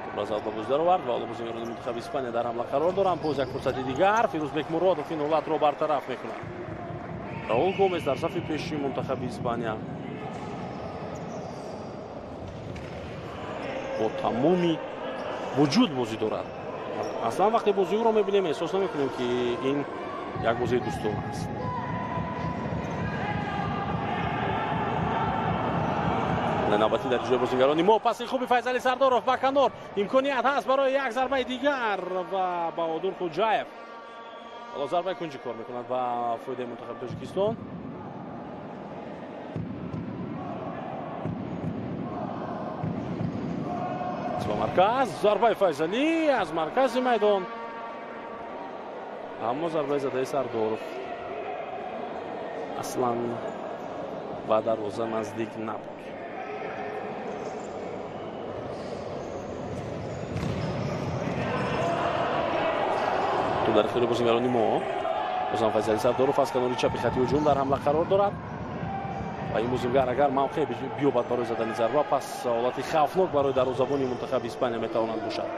тӯбро аз алба гуздар овард ва ҳоло бозигарони мунтахаби Испания дар ҳамла қарор доранд. боз як фурсати дигар Фирӯзбек Муродов ин ҳолатро бартараф мекунад. Раул Гомес дар сафи пеши мунтахаби Испания бо тамоми вуҷуд бозӣ дорад. аслан вақте бозии ӯро мебинем эҳсос намекунем ки ин як бозии дӯстона аст. навбати дар иҷрои бозигарони мо паси хуби Файзали Сардоров ба канор имконият ҳаст барои як зарбаи дигар ва Баҳодур Хуҷаев ҳоло зарбаи кунҷӣ кор мекунад ба фоидаи мунтахаби тоҷикистон. ба марказ зарбаи Файзалӣ аз маркази майдон, аммо зарбаи задаи Сардоров аслан ба дарвоза наздик набуд. ту дар ихтиёри бозигарони мо бозам Файзали Сардоров аз канори чапи хати ҳуҷум дар ҳамла қарор дорад ва ин бозингар агар мавқеъ биёбад барои задани зарба, пас ҳолати хавфнок барои дарвозабони мунтахаби Испания метавонад бошад.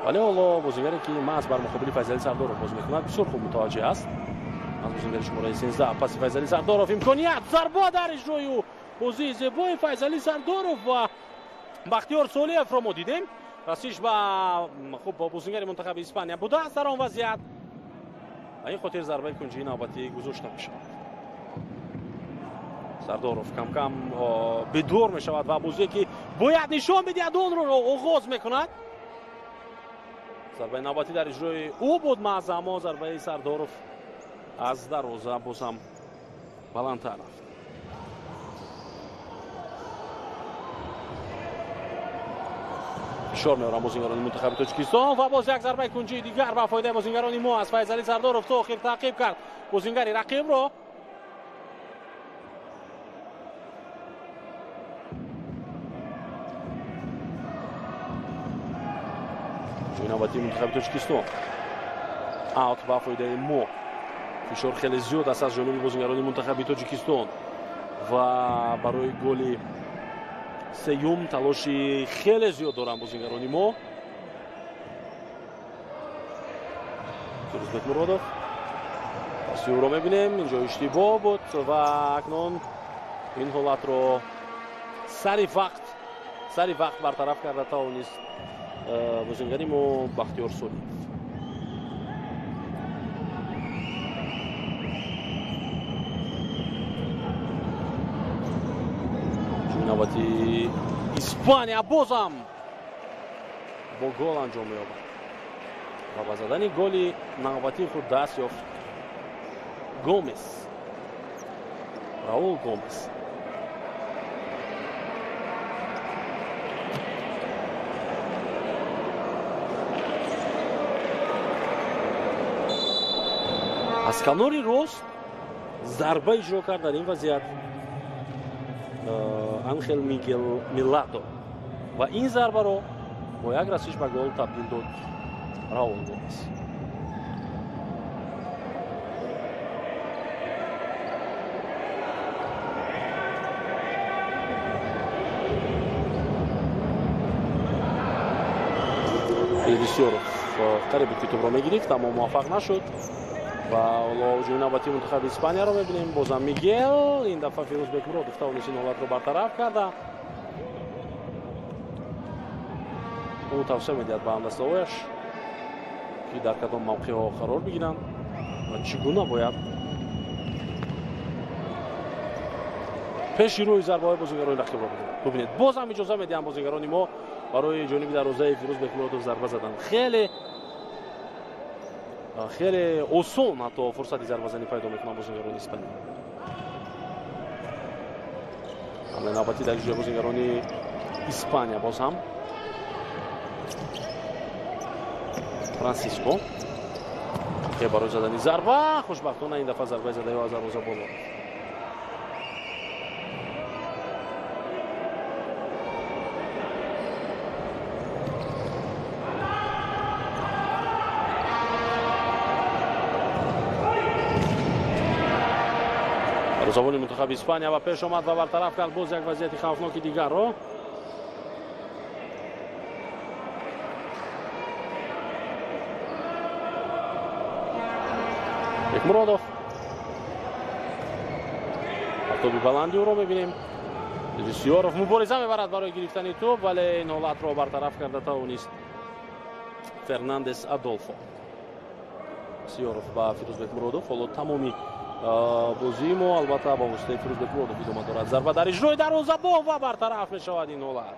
вале ҳоло бозингаре ки маҳз бар муқобили Файзали Сардоров бозӣ мекунад бисёр хуб мутаваҷҷеҳ аст. аз бозингари шумораи 13 паси Файзали Сардоров имконият зарба дар иҷрои ӯ бозии зебои Файзали Сардоров ва Бахтиёр Солиевро мо дидем. расиш ба хуб бозингари мунтахаби Испания будааст дар он вазъият ва ин хотир зарбаи кунҷии навбатӣ гузошта мешавад. Сардоров кам-кам бедор мешавад ва бозие ки бояд нишон бидиҳад онро оғоз мекунад. зарбаи навбатӣ дар иҷрои ӯ буд маҳз, аммо зарбаи Сардоров аз дарвоза боз ҳам баландтар рафт. фишор меоранд бозингарони мунтахаби тоҷикистон ва боз як зарбаи кунҷии дигар ба фоидаи бозингарони мо аз Файзали Сардоров то охир таъқиб кард бозингари рақибро. навбати мунтахаби тоҷикистон аут ба фоидаи мо. фишор хеле зиёд аст аз ҷониби бозингарони мунтахаби тоҷикистон ва барои голи сеюм талоши хеле зиёд доранд бозингарони мо. Фирӯзбек Муродов паси ӯро мебинем, инҷо иштибоҳ буд ва акнун ин ҳолатро сари вақт бартараф карда тавонист бозингари мо Бахтиёр Солиев. навбати Испания бозам бо гол анҷом меёбад ва ба задани голи навбати худ даст ёфт Гомес, Раул Гомес. аз канори рост зарба иҷро кард дар ин вазъият Анхел Мигел Миладо ва ин зарбаро бо як расиш ба гол табдил дод Раул Гомес. Бисёров қариб ки тӯбро мегирифт, аммо муваффақ нашуд ва ҳоло ҳуҷуми навбати мунтахаби Испанияро мебинем. бозам Мигел, ин дафъа Фирӯзбек Муродов тавонист ин ҳолатро бартараф карда. او тавсия медиҳад ба ҳамдастаҳояш ки дар кадом мавқеъҳо қарор бигиранд ва чӣ гуна бояд пеши рӯи зарбаҳои бозигарони рақибро бигиранд. бубинед боз ҳам иҷоза медиҳанд бозигарони мо барои ҷониби дарвозаи Фирӯзбек Муродов зарба задан. хеле осон ҳатто фурсати зарбазанӣ пайдо мекунанд бозигарони Испания. ҳамлаи навбатӣ дар ҷои бозигарони Испания боз ҳам Франсиско ке барои задани зарба хушбахтона ин дафъа зарбаи задаё аз дарвоза боло. дарвозабони мунтахаби Испания ба пеш омад ва бартараф кард боз як вазъияти хавфноки дигарро. Бекмуродов автоби баланди ӯро мебинем. Сиёров мубориза мебарад барои гирифтани тӯб, вале ин ҳолатро бартараф карда тавонист Фернандес Адолфо. Сиёров ба Фирӯзбек Муродов. ҳоло тамоми бозии мо албатта ба воситаи Фирӯзбек Муродов идома дорад. зарба дар иҷрои дарвозабон ва бартараф мешавад ин ҳолат.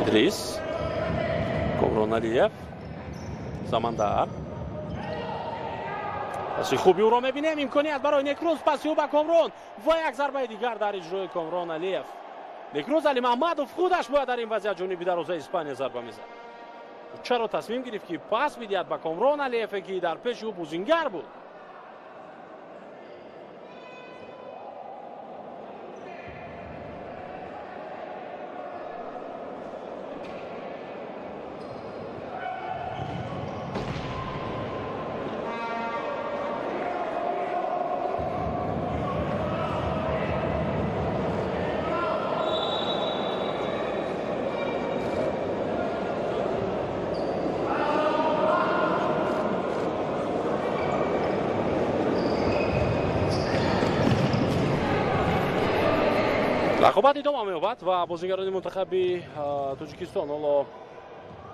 Идрис Комрон Алиев Самандар паси хуби ӯро мебинем. имконият барои Некрӯз. паси ӯ ба Комрон ва як зарбаи дигар дар иҷрои Комрон Алиев. Некрӯз Али Маҳмадов худаш бояд дар ин вазъият ҷониби дарвозаи Испания зарба мезад. чаро тасмим гирифт ки пас бидиҳад ба Комрон Алиеве ки дар пеши ӯ бузингар буд. рақобат идома меёбад ва бозигарони мунтахаби Тоҷикистон ҳоло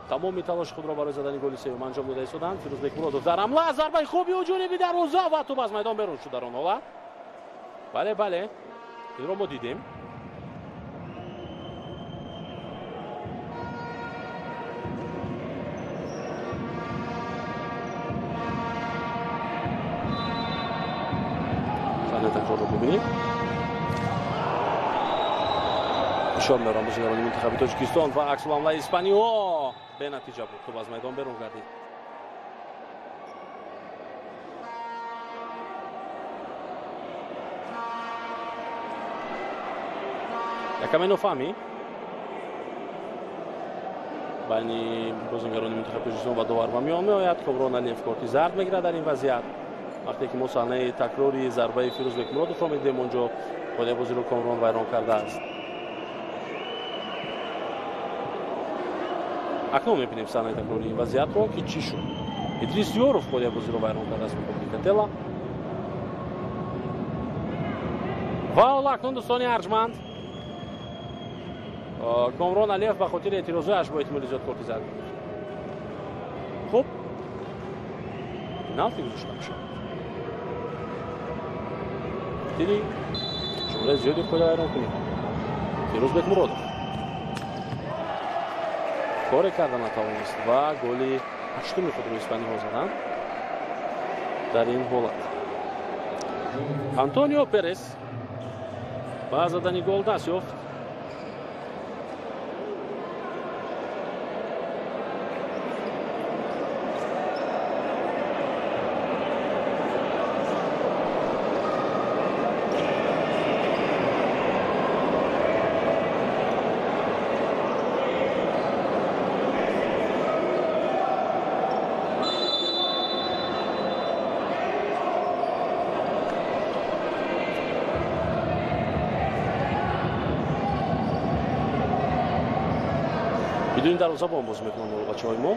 тамоми талоши худро барои задани голи сеюм анҷом дода истоданд. Фирӯзбек Муродов дар ҳамла зарбаи хуби ӯ ҷониби дарвоза ва тӯб аз майдон берун шуд дар он ҳолат. бале инро мо дидем. саҳнаи такрорро бубинем. нишон мерам бозигарони мунтахаби Тоҷикистон ва аксул ҳамлаи испаниҳо бенатиҷа буд. тӯб аз майдон берун гардид. якаме нофаҳмӣ байни бозигарони мунтахаби Тоҷикистон ва довар ба миён меояд. Комрон Алиев корти зард мегирад дар ин вазъият. вақте ки мо саҳнаи такрори зарбаи Фирӯзбек Муродовро медиҳем, онҷо бояд бозиро Комрон вайрон кардааст. акнун мебинем саҳнаи такрори ин вазъиятро ки чӣ шуд. Идрис Сиёров бояд бозиро вайрон кардааст муқобили Катела. ва ҳола акнун дӯстони арҷманд Комрон Алиев ба хотири эътирозҳояш бо эҳтимоли зиёд корти зард гирифт. хуб пеналти гузошта мешавад. хотири ҷумлаи зиёди хӯда вайрон кунед. Фирӯзбек Муродов коре карда натавонист ва голи ҳаштуми худро испаниҳо заданд дар ин ҳолат. Антонио Перес ба задани гол даст ёфт. بدون دروازه‌بان بازی میکنن بچه‌های ما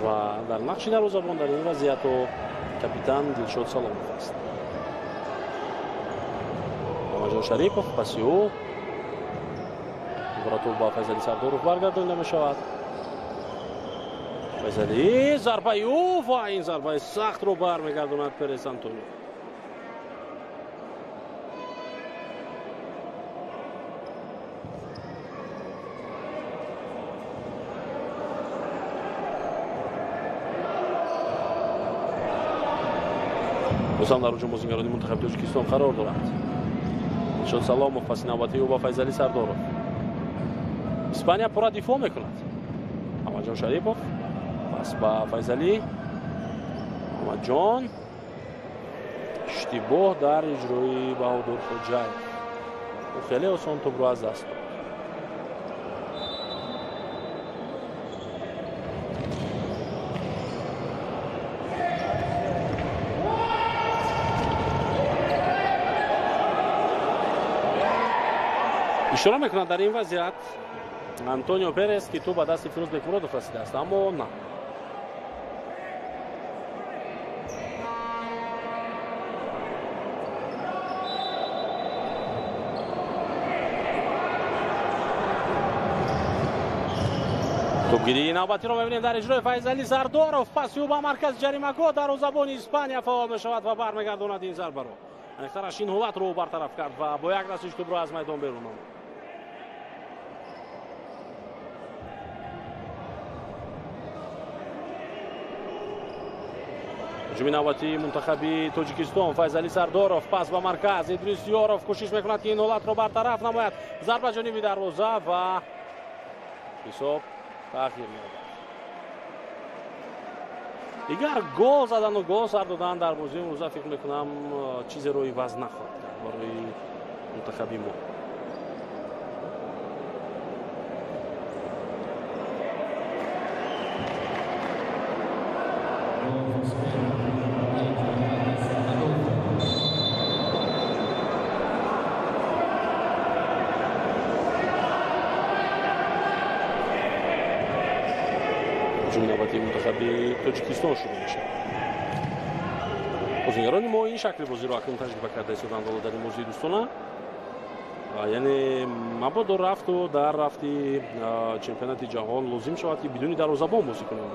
و در نقش دروازه‌بان در این وضعیت و کاپیتان دلشاد سلاموف است. محمد شریفов پاسیو براتو با فیضلی سردارов برگردانده میشود. فیضلی ضربه و این ضربه سخت رو برمیگرداند پرس آنتونیو. بازم در هجوم بازیگران منتخب تاجیکستان قرار دارند. دلشاد سلاموف پس نوبتی او با فیضلی سردارov. اسپانیا پورا دفاع میکند. محمد جان شریفov پس با فیضلی. محمد جان اشتباه در اجرای بهادر خوجایف و خیلی آسان توپ رو از دست داد. اشاره میکند در این وضعیت آنتونیو پرس که تو به دست فیروز بکمرادوف رسیده است، اما نه. توپگیری نوبتی رو میبینیم در اجرای فیضلی سردارov. پس او با مرکز جریمه‌گاه دروازه‌بان اسپانیا فعال میشود و برمیگرداند این ضربه رو. انخترش این هوت رو برطرف کرد و با یک دستش توپ رو از میدان بیرون آورد. هجوم نوبتی منتخب تاجیکستان فیضلی سردارov پس با مرکز ادریس یاروف کوشش میکند که این حالت رو برطرف نماید. ضربه جانبی دروازه و حساب تأخیر می‌یابد. دیگر گل زدن و گل سر دادن در بازی امروز فکر میکنم چیزی روی وزن نخواهد کرد برای منتخب ما. هجوم نوبتی منتخب تاجیکستان شروع میشه. بازیگران ما این شکل بازی رو اکنون تجربه کرده ایستادند در این بازی دوستانه. یعنی مبادا رفت و در رفتی چمپیونات جهان لازم شود که بدون دروازه‌بان بازی کنیم،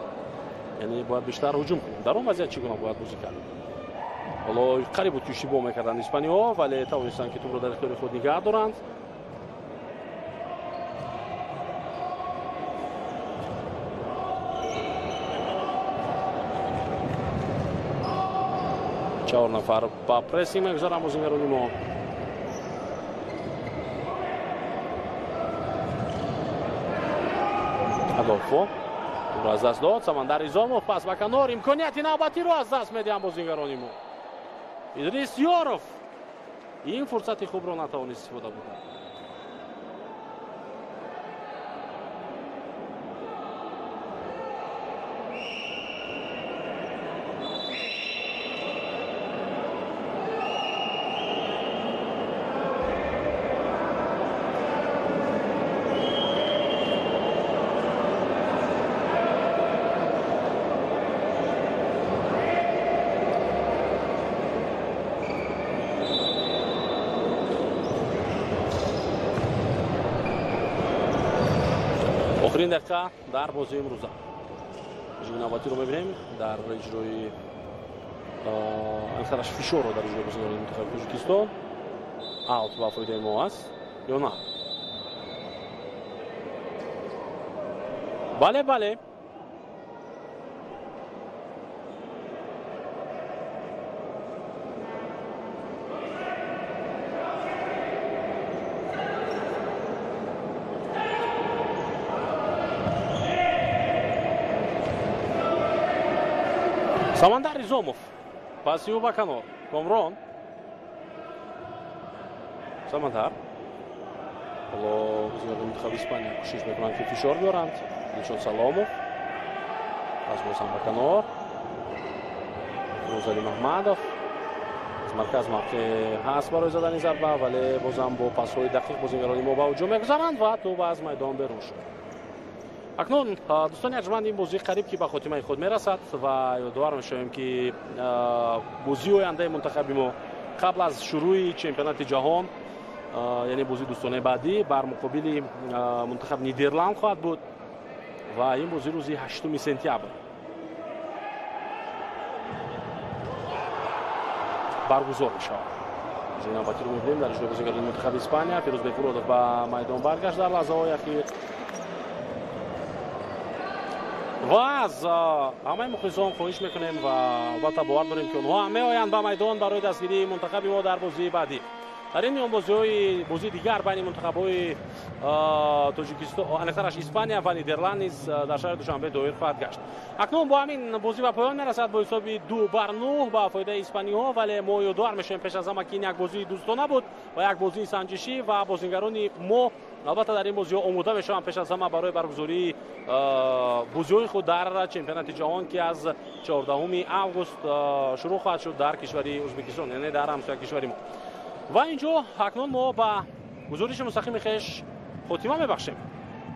یعنی باید بیشتر هجوم کنیم. در اون وضعیت چگونه باید بازی کرد؟ حالا قریب بود که اشتباه میکردن اسپانیا ولی توانستن که توپ رو در اختیار خود نگه دارند. چهار نفر با پرسی میگذارن بازیگران ما. ادالفو رو از دست داد. سمندر ایزاموف پس به کنار امکانیت نوبتی رو از دست میدن بازیگران ما. ادریس یاروف این فرصت خوب رو نتوانست استفاده بکنه. آخرین دقیقه در بازی امروز هجوم نوبتی رو می‌بینیم در اجرای انخرش فیشور رو در اجرای بازیکن منتخب تاجیکستان. اوت با فایده ما است یا نه؟ بله بله سمندر ایزاموف پاسی او با کنار کامران سمندر. حالا بازیکن منتخب اسپانیا کوشش میکنند که فشار بیارند. دلشاد سلاموف پس باز هم با کنار روزالی محمدov مرکز موقع هست برای زدن ضربه، ولی بازم با پاس‌های دقیق بازیگران ما به هجوم می‌گذارند و توپ از میدان بیرون شد. اکنون دوستان ارجمند این بازی قریب که به خاتمه خود میرسد و یادآور میشویم که بازی آینده منتخب ما قبل از شروع چمپیونات جهان، یعنی بازی دوستانه بعدی بر مقابل منتخب نیدرلند خواهد بود و این بازی روز 8 سپتامبر برگزار میشه. این نوبتی رو می‌بینیم در اجرای بازیگران منتخب اسپانیا. فیروز بیکورودوف به میدان برگشت در لحظه‌های اخیر و از همه مخلصان خواهش میکنیم و البته باور داریم که اونها همه آیند به میدان برای دستگیری منتخب ما در بازی بعدی. در این میان بازی دیگر بین منتخب‌های تاجیکستان، انکترش اسپانیا و نیدرلند نیز در شهر دوشنبه دایر خواهد گشت. اکنون با همین بازی به پایان میرسد با حساب 2-9 به فایده اسپانی‌ها، ولی ما یادآور میشیم پیش از همه که این یک بازی دوستانه بود و یک بازی سنجشی و بازیگران ما البته در این بازی‌ها آماده میشن پیش از همه برای برگزاری بازی‌های خود در چمپیونات جهان که از 14 آگوست شروع خواهد شد در کشور ازبکستان، یعنی در همسایه کشور ما. و اینجا اکنون ما به گزارش مستقیم خویش خاتمه میبخشیم.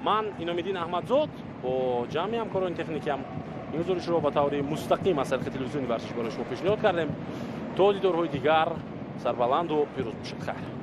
من اینامیدین احمدزاد با جمعی همکاران تکنیکیم این گزارش رو به طور مستقیم از طریق تلویزیونی ورزشی برای شما پیشنهاد کردیم. تا دیدارهای دیگر سربلند و پیروز باشید. خیر.